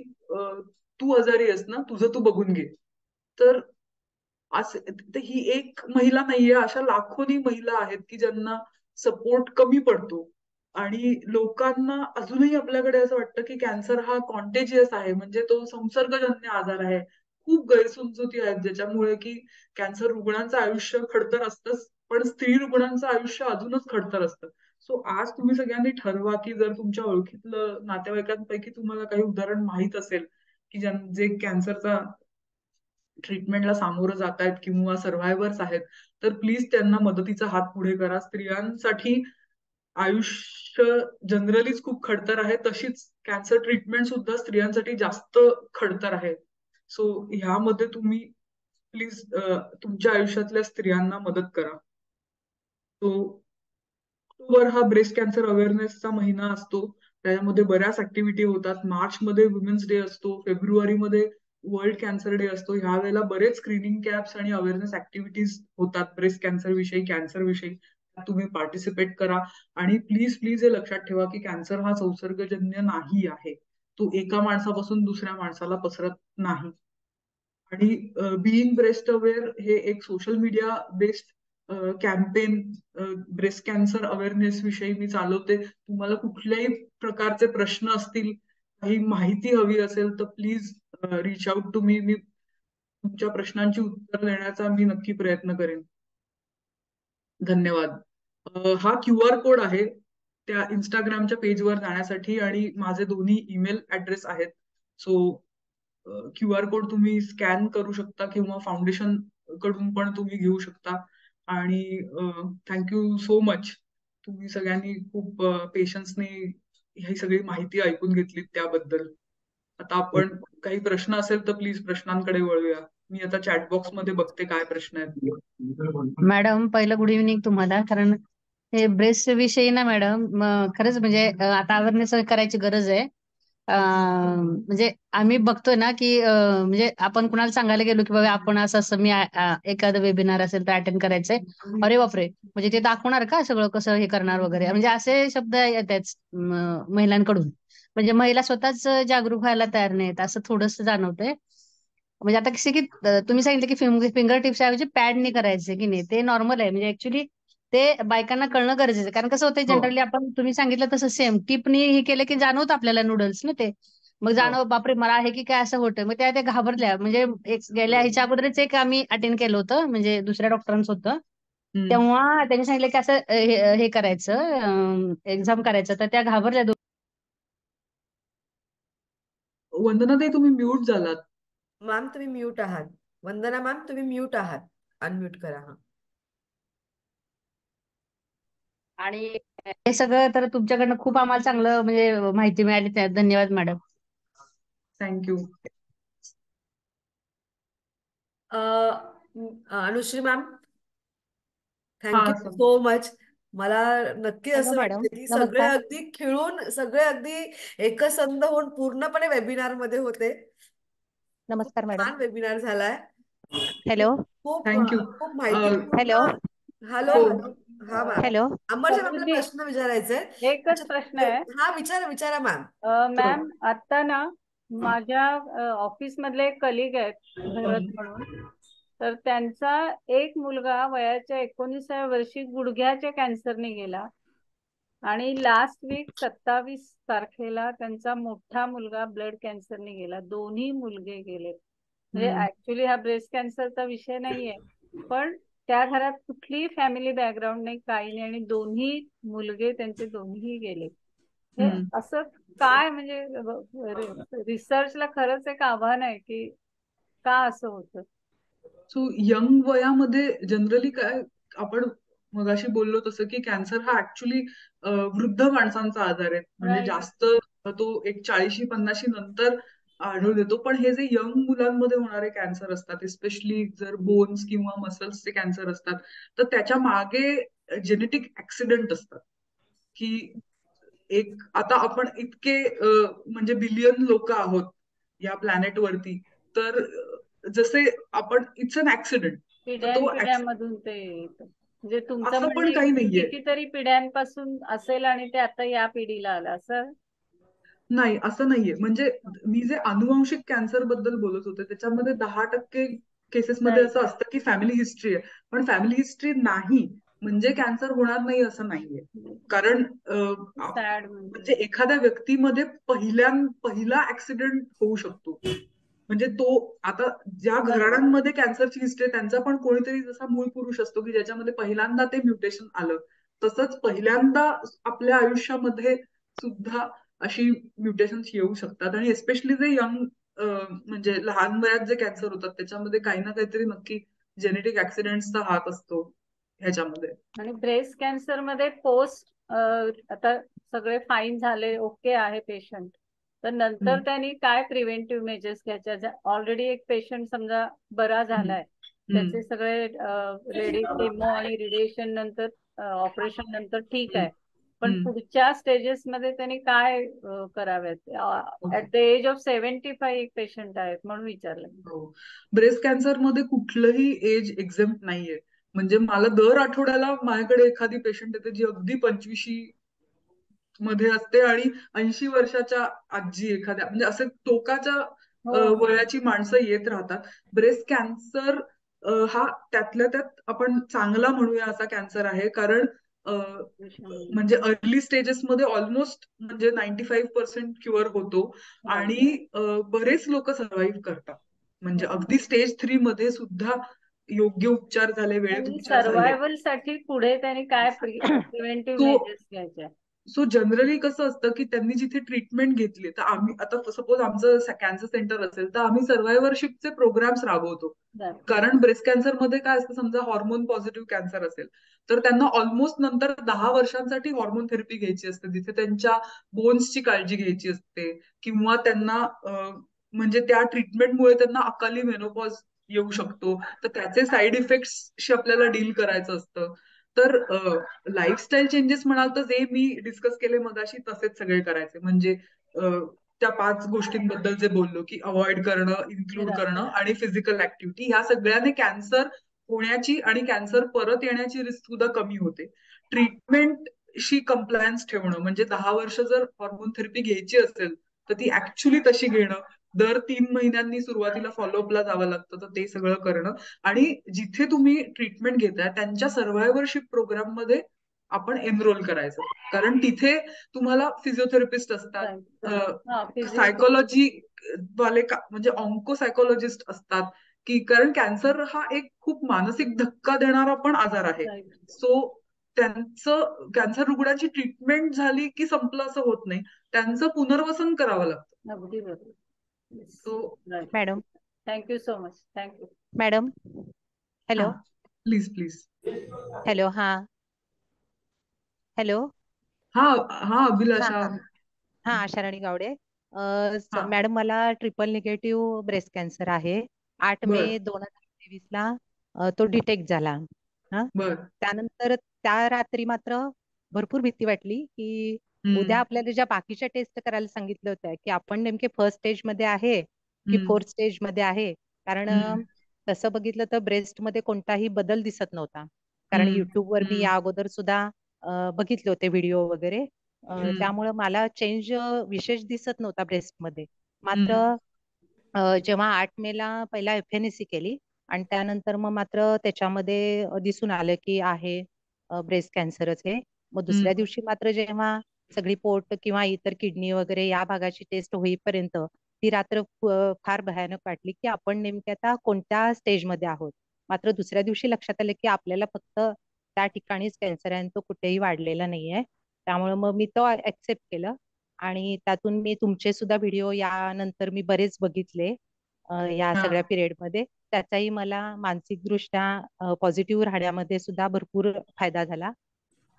तू आजारी आहेस ना, तुझं तू बघून घे. तर असं ही एक महिला नाहीये, अशा लाखोनी महिला आहेत की ज्यांना सपोर्ट कमी पडतो. आणि लोकांना अजूनही आपल्याकडे असं वाटतं की कॅन्सर हा कॉन्टेजियस आहे, म्हणजे तो संसर्गजन्य आजार आहे. खूप गैरसमजुती आहेत ज्याच्यामुळे की कॅन्सर रुग्णांचं आयुष्य खडतर असतंच, पण स्त्री रुग्णांचं आयुष्य अजूनच खडतर असतं. सो आज तुम्ही सगळ्यांनी ठरवा की जर तुमच्या ओळखीतलं नातेवाईकांपैकी तुम्हाला काही उदाहरण माहित असेल की जे कॅन्सरचा ट्रीटमेंटला सामोरं जात आहेत किंवा सर्व्हायव्हर्स आहेत, तर प्लीज त्यांना मदतीचा हात पुढे करा. स्त्रियांसाठी आयुष्य जनरलीच खूप खडतर आहे, तशीच कॅन्सर ट्रीटमेंट सुद्धा स्त्रियांसाठी जास्त खडतर आहे. सो ह्यामध्ये तुम्ही प्लीज तुमच्या आयुष्यातल्या स्त्रियांना मदत करा. तो ऑक्टोबर हा ब्रेस्ट कॅन्सर अवेअरनेसचा महिना असतो. त्यामध्ये बऱ्याच ऍक्टिव्हिटी होतात. मार्चमध्ये वुमेन्स डे असतो, फेब्रुवारीमध्ये वर्ल्ड कॅन्सर डे असतो. ह्या वेळेला बरेच स्क्रीनिंग कॅम्प्स आणि अवेअरनेस ऍक्टिव्हिटीज होतात ब्रेस्ट कॅन्सर विषयी, कॅन्सर विषयी. तुम्ही पार्टिसिपेट करा. आणि प्लीज प्लीज हे लक्षात ठेवा की कॅन्सर हा संसर्गजन्य नाही आहे. तो एका माणसापासून दुसऱ्या माणसाला पसरत नाही. आणि बिईंग ब्रेस्ट अवेअर हे एक social media based campaign breast cancer awareness विषयी मी चालवते. तुम्हाला कुठल्याही प्रकारचे प्रश्न असतील, काही माहिती हवी असेल तर please reach out to me. मी तुमच्या प्रश्नांची उत्तर देण्याचा मी नक्की प्रयत्न करेन. धन्यवाद. हा QR कोड आहे त्या इंस्टाग्रामच्या पेजवर जाण्यासाठी, आणि माझे दोन्ही ईमेल ऍड्रेस आहेत. सो QR कोड तुम्ही स्कॅन करू शकता किंवा फाउंडेशन कडून पण तुम्ही घेऊ शकता. आणि थँक्यू सो मच. तुम्ही सगळ्यांनी खूप पेशन्सने ही सगळी माहिती ऐकून घेतली त्याबद्दल. आता आपण काही प्रश्न असेल तर प्लीज प्रश्नांकडे वळूया. मी आता चॅटबॉक्स मध्ये बघते काय प्रश्न आहेत. मॅडम पहिलं गुड इव्हनिंग तुम्हाला. कारण हे ब्रेस्ट विषयी ना मॅडम खरंच म्हणजे आता अवेअरनेस करायची गरज आहे. म्हणजे आम्ही बघतोय ना की म्हणजे आपण कुणाला सांगायला गेलो की बाबा आपण असं असं मी एखादं वेबिनार असेल तर अटेंड करायचंय. अरे बापरे, म्हणजे ते दाखवणार का सगळं कसं हे करणार वगैरे, म्हणजे असे शब्द येतात महिलांकडून. म्हणजे महिला स्वतःच जागरूक व्हायला तयार नाहीत असं थोडंस जाणवतंय. म्हणजे आता कसे की तुम्ही सांगितलं की फिंगर टिप्स ऐवजी पॅडने करायचे की नाही, ते नॉर्मल आहे. म्हणजे ऍक्च्युली ते बायकांना कळणं गरजेचं आहे. कारण कसं होतंय हो जनरली आपण तुम्ही सांगितलं तसं सेम टिपनी हे केलं की जाणवतं आपल्याला नूडल्स ना ते. मग हो जाणव बापरे मला आहे की काय असं होतं. मग त्या घाबरल्या. म्हणजे एक गेल्या ह्याच्या अगोदरच एक आम्ही अटेंड केलं होतं, म्हणजे दुसऱ्या डॉक्टरांचं होतं. हम्म. तेव्हा त्यांनी सांगितलं की असं हे करायचं, एक्झाम करायचं, तर त्या घाबरल्या. वंदनाताई तुम्ही म्यूट झालात. मॅम तुम्ही म्यूट आहात. वंदना मॅम तुम्ही म्यूट आहात. अनम्यूट करा. हा. आणि हे सगळं तर तुमच्याकडनं खूप आम्हाला चांगलं म्हणजे माहिती मिळाली, त्या धन्यवाद मॅडम. थँक्यू. अनुश्री मॅम हा थँक्यू सर. So much. मला नक्की हॅलो असं मॅडम, वाटतं की सगळे नमस्कार. अगदी खिळून, सगळे अगदी एकसंध होऊन पूर्णपणे वेबिनार मध्ये होते. खूप नमस्कार मॅडम. छान वेबिनार झालाय. हॅलो. खूप खूप थँक्यू. खूप हॅलो. माहितीपूर्ण. हॅलो हो हॅलो. हा मॅम. हॅलो. अंबरच्या मॅमला प्रभूजी, प्रश्न विचारायचा आहे. एकच प्रश्न आहे. हा विचारा विचारा मॅम. मॅम आता ना माझ्या ऑफिस मधले एक कलिग आहेत भरत हम्म. म्हणून. तर त्यांचा एक मुलगा वयाच्या 19व्या वर्षी गुडघ्याच्या कॅन्सरने गेला आणि लास्ट वीक 27 तारखेला त्यांचा मोठा मुलगा ब्लड कॅन्सरने गेला. दोन्ही मुलगे गेले. म्हणजे हम्म. ऍक्च्युली हा ब्रेस्ट कॅन्सरचा विषय नाहीये, पण त्या घरात कुठलीही फॅमिली बॅकग्राऊंड नाही, काही नाही, आणि दोन्ही मुलगे त्यांचे दोन्हीही गेले. हे हम्म. असं काय म्हणजे रिसर्चला खरंच एक आव्हान आहे की का असं होतं. सो यंग वयामध्ये जनरली काय, आपण मगाशी बोललो तसं की कॅन्सर हा ऍक्च्युली वृद्ध माणसांचा आजार आहे. म्हणजे Right. जास्त तो एक 40-50 नंतर आढळून येतो. पण हे जे यंग मुलांमध्ये होणारे कॅन्सर असतात, स्पेशली जर बोन्स किंवा मसल्सचे कॅन्सर असतात, तर त्याच्या मागे जेनेटिक ऍक्सिडेंट असतात. की एक आता आपण इतके म्हणजे बिलियन लोक आहोत या प्लॅनेटवरती, तर जसे आपण इट्स अन ऍक्सिडेंट. तर तो पिढ्यानपिढ्यामधून ते येतं. म्हणजे तुमचं असं म्हणणं पण आहे काही की नाहीये. कितीतरी पिढ्यांपासून असेल आणि ते आता या पिढीला आलं असं. नाही, असं नाहीये. म्हणजे मी जे अनुवांशिक कॅन्सर बद्दल बोलत होते त्याच्यामध्ये 10% केसेसमध्ये राईट. असं असतं की फॅमिली हिस्ट्री आहे. पण फॅमिली हिस्ट्री नाही म्हणजे कॅन्सर होणार नाही असं नाहीये. कारण सॅड म्हणजे म्हणजे एखाद्या व्यक्तीमध्ये पहिला ऍक्सिडेंट होऊ शकतो. म्हणजे तो आता ज्या बरोबर. घराण्यांमध्ये कॅन्सरची हिस्ट्री आहे त्यांचा पण कोणीतरी जसा मूळ पुरुष असतो की ज्याच्यामध्ये पहिल्यांदा ते म्युटेशन आलं, तसंच पहिल्यांदा आपल्या आयुष्यामध्ये सुद्धा अशी म्युटेशन्स येऊ शकतात. आणि एस्पेशली जे यंग म्हणजे लहान वयात जे कॅन्सर होतात त्याच्यामध्ये काही ना काहीतरी नक्की जेनेटिक ऍक्सिडेंट्सचा हात असतो ह्याच्यामध्ये. आणि ब्रेस्ट कॅन्सर मध्ये पोस्ट आता सगळे फाईन झाले, ओके आहे पेशंट, तर नंतर त्यांनी काय प्रिव्हेंटिव्ह मेजर्स घ्यायच्या. ऑलरेडी एक पेशंट समजा बरा झालाय, त्याचे सगळे केमो आणि रेडिएशन नंतर, ऑपरेशन नंतर ठीक आहे, पण पुढच्या स्टेजेस मध्ये त्यांनी काय करावेत. ऍट द एज ऑफ 75 एक पेशंट आहेत म्हणून विचारलं. हो, ब्रेस्ट कॅन्सरमध्ये कुठलंही एज एक्झेम्प्ट नाहीये. म्हणजे मला दर आठवड्याला माझ्याकडे एखादी पेशंट येते जी अगदी 25 मध्ये असते आणि 80 वर्षाच्या आजी एखाद्या, म्हणजे असे टोकाच्या हो. वयाची माणसं येत राहतात. ब्रेस्ट कॅन्सर हा त्यातल्या त्यात आपण चांगला म्हणूया असा कॅन्सर आहे. कारण म्हणजे अर्ली स्टेजेसमध्ये ऑलमोस्ट म्हणजे 95% क्युअर होतो आणि बरेच लोक सर्व्हाइव्ह करतात. म्हणजे अगदी स्टेज 3 मध्ये सुद्धा योग्य उपचार झाले, वेळेत उपचार झाले. सर्व्हायव्हल साठी पुढे त्यांनी काय प्रिव्हेंटिव्ह तो मेजर्स घ्यायच्या. सो जनरली कसं असतं की त्यांनी जिथे ट्रीटमेंट घेतली, तर आम्ही आता सपोज आमचं कॅन्सर सेंटर असेल तर आम्ही सर्व्हायव्हरशिपचे प्रोग्राम्स राबवतो. कारण ब्रेस्ट कॅन्सर मध्ये काय असतं, समजा हॉर्मोन पॉझिटिव्ह कॅन्सर असेल तर त्यांना ऑलमोस्ट नंतर 10 वर्षांसाठी हॉर्मोन थेरपी घ्यायची असते, जिथे त्यांच्या बोन्सची काळजी घ्यायची असते किंवा त्यांना म्हणजे त्या ट्रीटमेंटमुळे त्यांना अकाली मेनोपॉज येऊ शकतो, तर त्याचे साईड इफेक्ट्सशी आपल्याला डील करायचं असतं. तर लाईफस्टाईल चेंजेस म्हणाल तर जे मी डिस्कस केले मगाशी तसेच सगळे करायचे. म्हणजे त्या 5 गोष्टींबद्दल जे बोललो की अवॉइड करणं, इन्क्लूड करणं आणि फिजिकल ऍक्टिव्हिटी, ह्या सगळ्याने कॅन्सर होण्याची आणि कॅन्सर परत येण्याची रिस्क सुद्धा कमी होते. ट्रीटमेंटशी कंप्लायन्स ठेवणं, म्हणजे 10 वर्ष जर हॉर्मोन थेरपी घ्यायची असेल तर ती ऍक्च्युली तशी घेणं, दर 3 महिन्यांनी सुरुवातीला फॉलोअपला जावं लागतं, तर ते सगळं करणं. आणि जिथे तुम्ही ट्रीटमेंट घेताय त्यांच्या सर्व्हायव्हरशिप प्रोग्राम मध्ये आपण एनरोल करायचं, कारण तिथे तुम्हाला फिजिओथेरपिस्ट असतात, सायकोलॉजी वाले म्हणजे ऑन्को सायकोलॉजिस्ट असतात, की कारण कॅन्सर हा एक खूप मानसिक धक्का देणारा पण आजार आहे. सो त्यांचं कॅन्सर रुग्णाची ट्रीटमेंट झाली की संपलं असं होत नाही, त्यांचं पुनर्वसन करावं लागतं. अगदी बरोबर. So madam thank you so much. Thank you madam hello please please. Hello hello हा हा हा अभिलाषा. हा हा आशा राणी गावडे. हा. मॅडम मला ट्रिपल निगेटिव्ह ब्रेस्ट कॅन्सर आहे. 8 मे बर 2023 ला तो डिटेक्ट झाला. हा बर. त्यानंतर त्या रात्री मात्र भरपूर भीती वाटली की उद्या आपल्याला ज्या बाकीच्या टेस्ट करायला सांगितल्या होत्या की आपण नेमके फर्स्ट स्टेज मध्ये आहे की फोर्थ स्टेज मध्ये आहे. कारण तसं बघितलं तर ब्रेस्ट मध्ये कोणताही बदल दिसत नव्हता. कारण युट्यूबवर मी या अगोदर सुद्धा बघितले होते व्हिडिओ वगैरे. त्यामुळं मला चेंज विशेष दिसत नव्हता ब्रेस्ट मध्ये. मात्र जेव्हा 8 मे ला पहिला FNAC केली आणि त्यानंतर मग मात्र त्याच्यामध्ये दिसून आलं की आहे ब्रेस्ट कॅन्सरच आहे. मग दुसऱ्या दिवशी मात्र जेव्हा सगळी पोट किंवा इतर किडनी वगैरे या भागाची टेस्ट होईपर्यंत ती रात्र फार भयानक वाटली की आपण नेमके आता कोणत्या स्टेजमध्ये आहोत. मात्र दुसऱ्या दिवशी लक्षात आलं की आपल्याला फक्त त्या ठिकाणीच कॅन्सर आहे आणि तो कुठेही वाढलेला नाहीये. त्यामुळे मग मी तो ऍक्सेप्ट केलं आणि त्यातून मी तुमचे सुद्धा व्हिडिओ यानंतर मी बरेच बघितले या सगळ्या पिरियड मध्ये. त्याचाही मला मानसिकदृष्ट्या पॉझिटिव्ह राहण्यामध्ये सुद्धा भरपूर फायदा झाला.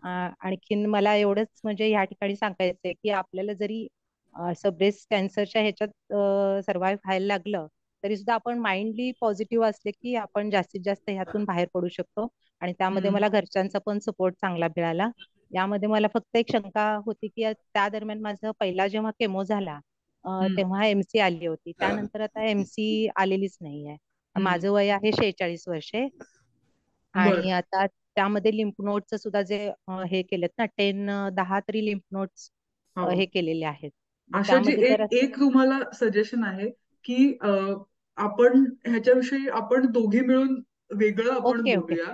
आणखीन मला एवढंच म्हणजे या ठिकाणी सांगायचंय की आपल्याला जरी असं ब्रेस्ट कॅन्सरच्या ह्याच्यात सर्व्हाइव्ह व्हायला लागलं तरी सुद्धा आपण माइंडली पॉझिटिव्ह असले की आपण जास्तीत जास्त ह्यातून बाहेर पडू शकतो. आणि त्यामध्ये मला घरच्यांचा पण सपोर्ट चांगला मिळाला. यामध्ये मला फक्त एक शंका होती की त्या दरम्यान माझं पहिला जेव्हा केमो झाला तेव्हा MC आली होती. त्यानंतर आता MC आलेलीच नाहीये. माझं वय आहे 46 वर्षे आणि आता त्यामध्ये लिम्फ नोडचं सुद्धा जे हे केलेत ना 10 तरी लिम्फ नोड्स हे केलेले आहेत. आशाजी एक तुम्हाला सजेशन आहे की आपण ह्याच्याविषयी आपण दोघे मिळून वेगळं आपण ओके बोलूया.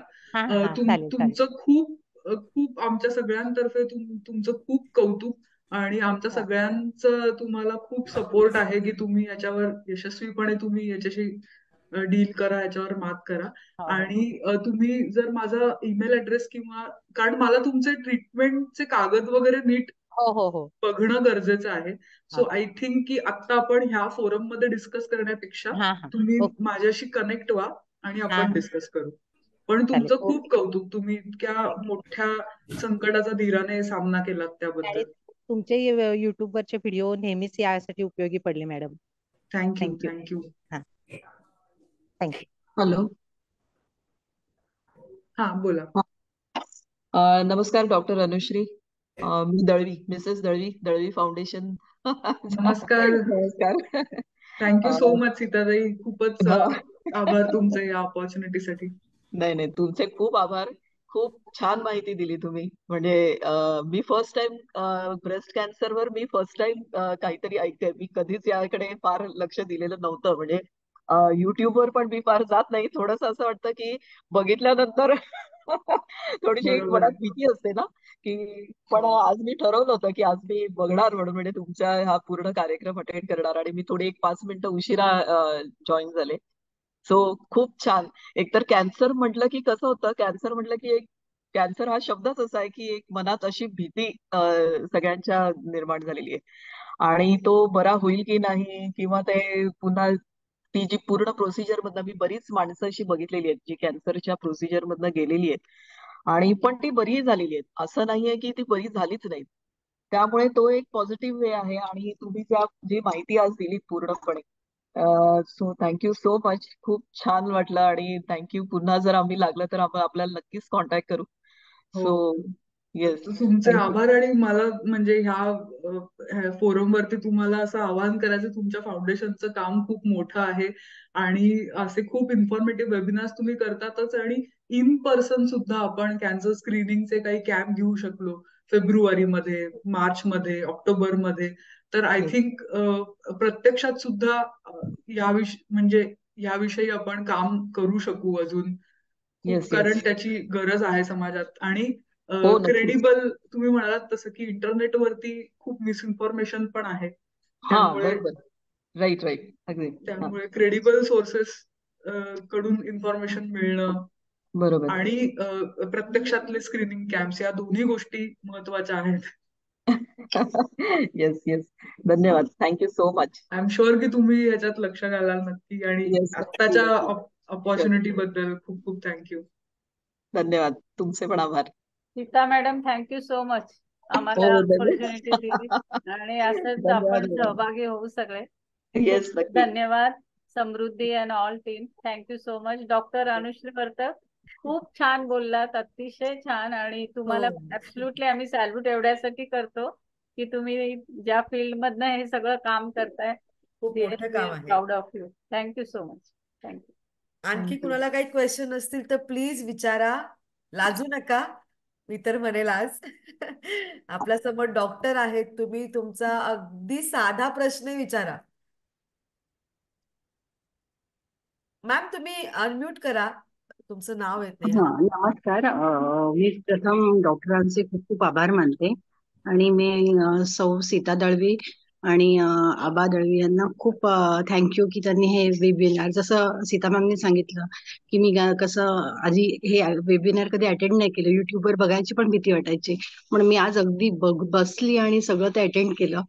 तुमचं खूप खूप आमच्या सगळ्यांतर्फे तुमचं खूप कौतुक आणि आमच्या सगळ्यांचं तुम्हाला खूप सपोर्ट आहे की तुम्ही याच्यावर यशस्वीपणे तुम्ही याच्याशी डील करा, याच्यावर मात करा. आणि तुम्ही जर माझा ईमेल ऍड्रेस किंवा कारण मला तुमचे ट्रीटमेंटचे कागद वगैरे नीट बघणं गरजेचं आहे. सो आय थिंक की आता आपण ह्या फोरम मध्ये डिस्कस करण्यापेक्षा तुम्ही माझ्याशी कनेक्ट व्हा आणि आपण डिस्कस करू. पण तुमचं खूप कौतुक, तुम्ही इतक्या मोठ्या संकटाचा धीराने सामना केलात त्याबद्दल. तुमचे युट्यूब वरचे व्हिडिओ नेहमीच यासाठी उपयोगी पडले madam. Thank you thank you. Thank you. Hello. हा बोला. नमस्कार डॉक्टर अनुश्री. मी दळवी, मिसेस दळवी फाउंडेशन. नमस्कार. नमस्कार. थँक्यू सो मच सीताताई, खूपच आभार तुमचे या ऑपॉर्च्युनिटीसाठी. नाही तुमचे खूप आभार. खूप छान माहिती दिली तुम्ही. म्हणजे मी फर्स्ट टाइम ब्रेस्ट कॅन्सरवर काहीतरी ऐकते. मी कधीच याकडे फार लक्ष दिलेलं नव्हतं. म्हणजे युट्यूबवर पण मी फार जात नाही. थोडस असं वाटतं की बघितल्यानंतर थोडीशी एक मनात भीती असते ना की, पण आज मी ठरवलं होतं की आज मी बघणार म्हणून, म्हणजे तुमच्या हा पूर्ण कार्यक्रम अटेंड करणार. आणि मी थोडी 5 मिनिटं उशिरा जॉईन झाले. सो खूप छान. एकतर कॅन्सर म्हटलं की कसं होतं, कॅन्सर म्हटलं की कॅन्सर हा शब्दच असा आहे की एक मनात अशी भीती सगळ्यांच्या निर्माण झालेली आहे. आणि तो बरा होईल की नाही, किंवा ते पुन्हा ती जी पूर्ण प्रोसिजर मधनं, मी बरीच माणसं अशी बघितलेली आहेत जी कॅन्सरच्या प्रोसिजर मधनं गेलेली आहेत आणि पण ती बरी झालेली आहेत. असं नाहीये की ती बरी झालीच नाही. त्यामुळे तो एक पॉझिटिव्ह वे आहे. आणि तुम्ही जी माहिती आज दिलीत पूर्णपणे, सो थँक्यू सो मच. खूप छान वाटलं आणि थँक्यू. पुन्हा जर आम्ही लागलं तर आपण आपल्याला नक्कीच कॉन्टॅक्ट करू. So yes. तर तुमचे थँक्यू. आभार. आणि मला म्हणजे ह्या फोरम वरती तुम्हाला असं आवाहन करायचं, तुमच्या फाउंडेशनचं काम खूप मोठं आहे आणि असे खूप इन्फॉर्मेटिव्ह वेबिनार्स तुम्ही करतातच, आणि इन पर्सन सुद्धा आपण कॅन्सर स्क्रीनिंगचे काही कॅम्प घेऊ शकलो फेब्रुवारीमध्ये, मार्चमध्ये, ऑक्टोबरमध्ये. तर आय थिंक प्रत्यक्षात सुद्धा म्हणजे याविषयी आपण काम करू शकू अजून खूप, येस, कारण येस. त्याची गरज आहे समाजात. आणि हो, नक्कीच. क्रेडिबल, तुम्ही म्हणालात तसं की इंटरनेटवरती खूप मिसइन्फॉर्मेशन पण आहे. हा, त्यामुळे बरोबर. Right, right. अगदी. हा, क्रेडिबल सोर्सेस कडून इन्फॉर्मेशन मिळणं बरोबर. आणि प्रत्यक्षातले स्क्रीनिंग कॅम्प्स, या दोन्ही गोष्टी महत्वाच्या आहेत. Yes, yes. धन्यवाद. Thank you so much. I am sure की तुम्ही ह्याच्यात लक्ष घालाल नक्की. आणि येस, नक्की, आत्ताच्या नक्की. ऑपॉर्च्युनिटी बद्दल खूप खूप थँक्यू. धन्यवाद. तुमचे पण आभार. Sita madam, thank you so much आम्हाला हो, ऑपॉर्च्युनिटी दिली. धन्यवाद. आणि असंच धन्यवाद आपण मॅडम. सहभागी होऊ सगळे. खूप येस, खूप नक्की. धन्यवाद Samruddhi and all team. Thank you so much. Doctor Anushree Vartak, खूप छान बोललात, अतिशय छान. आणि तुम्हाला हो. ऍब्सोल्युटली आम्ही सॅल्यूट एवढ्यासाठी करतो की तुम्ही ज्या फील्ड मधनं हे सगळं काम करताय. खूप वी मोठं काम आर आहे. Proud of you. Thank you so much. Thank you. आणखी थँक्यू. कुणाला काही क्वेश्चन असतील तर प्लीज विचारा, लाजू नका. मी तर म्हणेल आज आपल्या समोर डॉक्टर आहेत, तुम्ही तुमचा अगदी साधा प्रश्न विचारा. मॅम तुम्ही अनम्यूट करा, तुमचं नाव येत नाही. हा, नमस्कार. मी प्रथम डॉक्टरांचे खूप खूप आभार मानते आणि मी सौ सीता दळवी आणि आबा दळवी यांना खूप थँक्यू की त्यांनी हे वेबिनार, जसं सीता मॅमनी सांगितलं की मी कसं आधी हे वेबिनार कधी अटेंड नाही केलं, युट्यूबवर बघायची पण भीती वाटायची, पण मी आज अगदी बसली आणि सगळं ते अटेंड केलं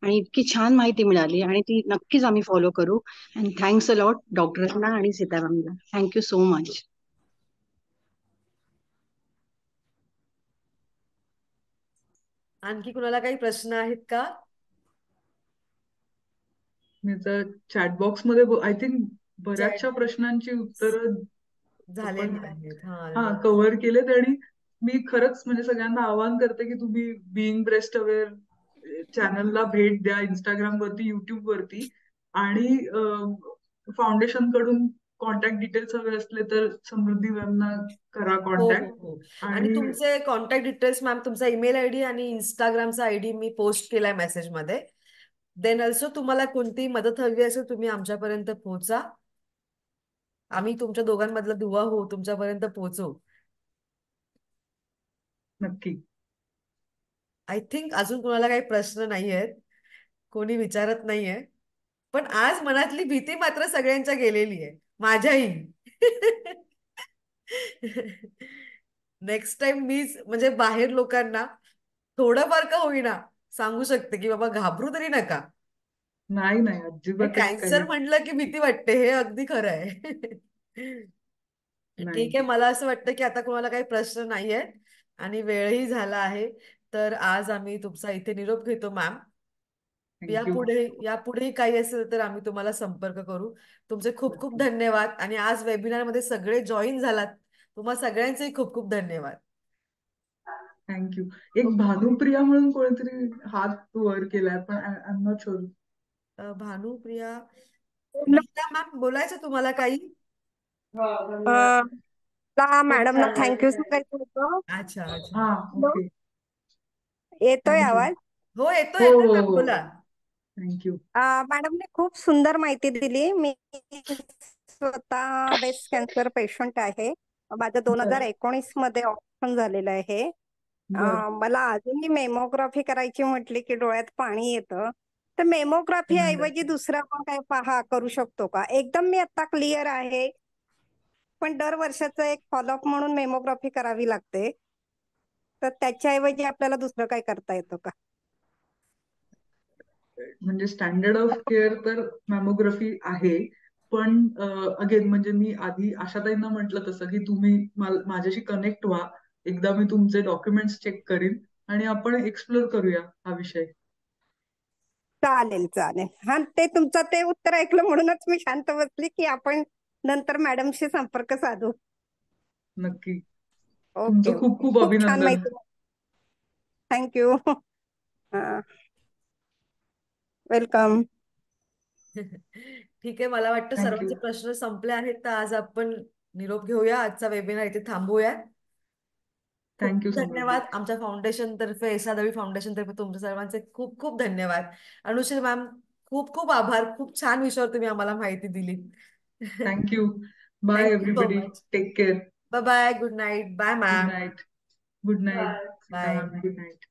आणि इतकी छान माहिती मिळाली आणि ती नक्कीच आम्ही फॉलो करू. अँड थँक्स अ लॉट डॉक्टरांना आणि सीता मॅमला. Thank you so much. आणखी कुणाला काही प्रश्न आहेत का? मी तर चॅटबॉक्स मध्ये आय थिंक बऱ्याचशा प्रश्नांची उत्तरं आपण झालेली आहेत. हा कव्हर केलेत. आणि मी खरंच म्हणजे सगळ्यांना आवाहन करते की तुम्ही बिईंग ब्रेस्ट अवेअर चॅनलला भेट द्या, इंस्टाग्राम वरती, युट्यूब वरती. आणि फाउंडेशन कडून कॉन्टॅक्ट डिटेल्स हवे असले तर समृद्धी मॅमना करा हो कॉन्टॅक्ट. हो हो. आणि आणि तुमचे कॉन्टॅक्ट डिटेल्स मॅम, तुमचा ईमेल आयडी आणि इंस्टाग्रामचा आयडी मी पोस्ट केलाय मेसेजमध्ये. देन ऑल्सो तुम्हाला कोणतीही मदत हवी असेल तुम्ही आमच्यापर्यंत पोहोचा. आम्ही तुमच्या दोघांमधला दुवा होऊ, तुमच्यापर्यंत पोहोचू. नक्की. आय थिंक अजून कोणाला काही प्रश्न नाही आहेत, कोणी विचारत नाहीये. पण आज मनातली भीती मात्र सगळ्यांच्या गेलेली आहे, माझ्याही. नेक्स्ट टाइम मीच म्हणजे बाहेर लोकांना थोडंफार का होईना सांगू शकते की बाबा घाबरू तरी नका. नाही नाही, अजिबातच कॅन्सर काही म्हटलं की भीती वाटते, हे अगदी खरं आहे. नाही. ठीक आहे, मला असं वाटतं की आता कोणाला काही प्रश्न नाहीये आणि वेळही झाला आहे. तर आज आम्ही तुमचा इथे निरोप घेतो मॅम. थँक्यू. यापुढेही काही असेल तर आम्ही तुम्हाला संपर्क करू. तुमचे खूप खूप धन्यवाद. आणि आज वेबिनार मध्ये सगळे जॉईन झालात, तुम्हा सगळ्यांचेही खूप खूप धन्यवाद. थँक्यू. एक भानुप्रिया म्हणून कोणीतरी हात वर केलाय, पण I am not sure. Bhanupriya, Geeta ma'am बोलायचं तुम्हाला काही? मॅडमना थँक्यू सांगायचं होतं. अच्छा अच्छा. हा, ओके. येतोय थँक्यू. आवाज? हो येतो हो येतो हो मॅम, हो. बोला. थँक्यू. मॅडमने खूप सुंदर माहिती दिली. मी स्वतः ब्रेस्ट कॅन्सर पेशंट आहे. माझं 2019 मध्ये ऑपरेशन झालेलं आहे. बर. मला अजूनही मेमोग्राफी करायची म्हटली की डोळ्यात पाणी येतं. तर मेमोग्राफी ऐवजी दुसरं आपण काय करू शकतो का? एकदम मी आता क्लिअर आहे, पण दर वर्षाचं एक फॉलोअप म्हणून मेमोग्राफी करावी लागते. तर त्याच्याऐवजी आपल्याला दुसरं काय करता येतं का? म्हणजे स्टँडर्ड ऑफ केअर तर मॅमोग्राफी आहे, पण अगेन म्हणजे मी आधी आशाताईंना म्हटलं तसं की तुम्ही माझ्याशी कनेक्ट व्हा, एकदा मी तुमचे डॉक्युमेंट्स चेक करीन आणि आपण एक्सप्लोर करूया हा विषय. चालेल चालेल. हा, ते तुमचं ते उत्तर ऐकलं म्हणूनच मी शांत बसली की आपण नंतर मॅडमशी संपर्क साधू. नक्की. ओके. तुमचं खूप खूप खूप छान अभिनंदन. माहिती. थँक्यू. वेलकम. ठीक आहे, मला वाटतं थँक्यू. सर्वांचे प्रश्न संपले आहेत, तर आज आपण निरोप घेऊया. आजचा वेबिनार इथे थांबवूया. खूप थँक्यू खूप समृद्धी. धन्यवाद. आमच्या फाउंडेशन तर्फे, एसादळवी फाउंडेशन तर्फे तुमच्या सर्वांचे खूप खूप धन्यवाद. अनुश्री मॅम, खूप खूप आभार. खूप छान विषयावर तुम्ही आम्हाला माहिती दिली. Thank you. Bye thank you so everybody. Much. Take care. Bye bye. Good night. Bye good ma'am. Night. Good night. Bye. Good night.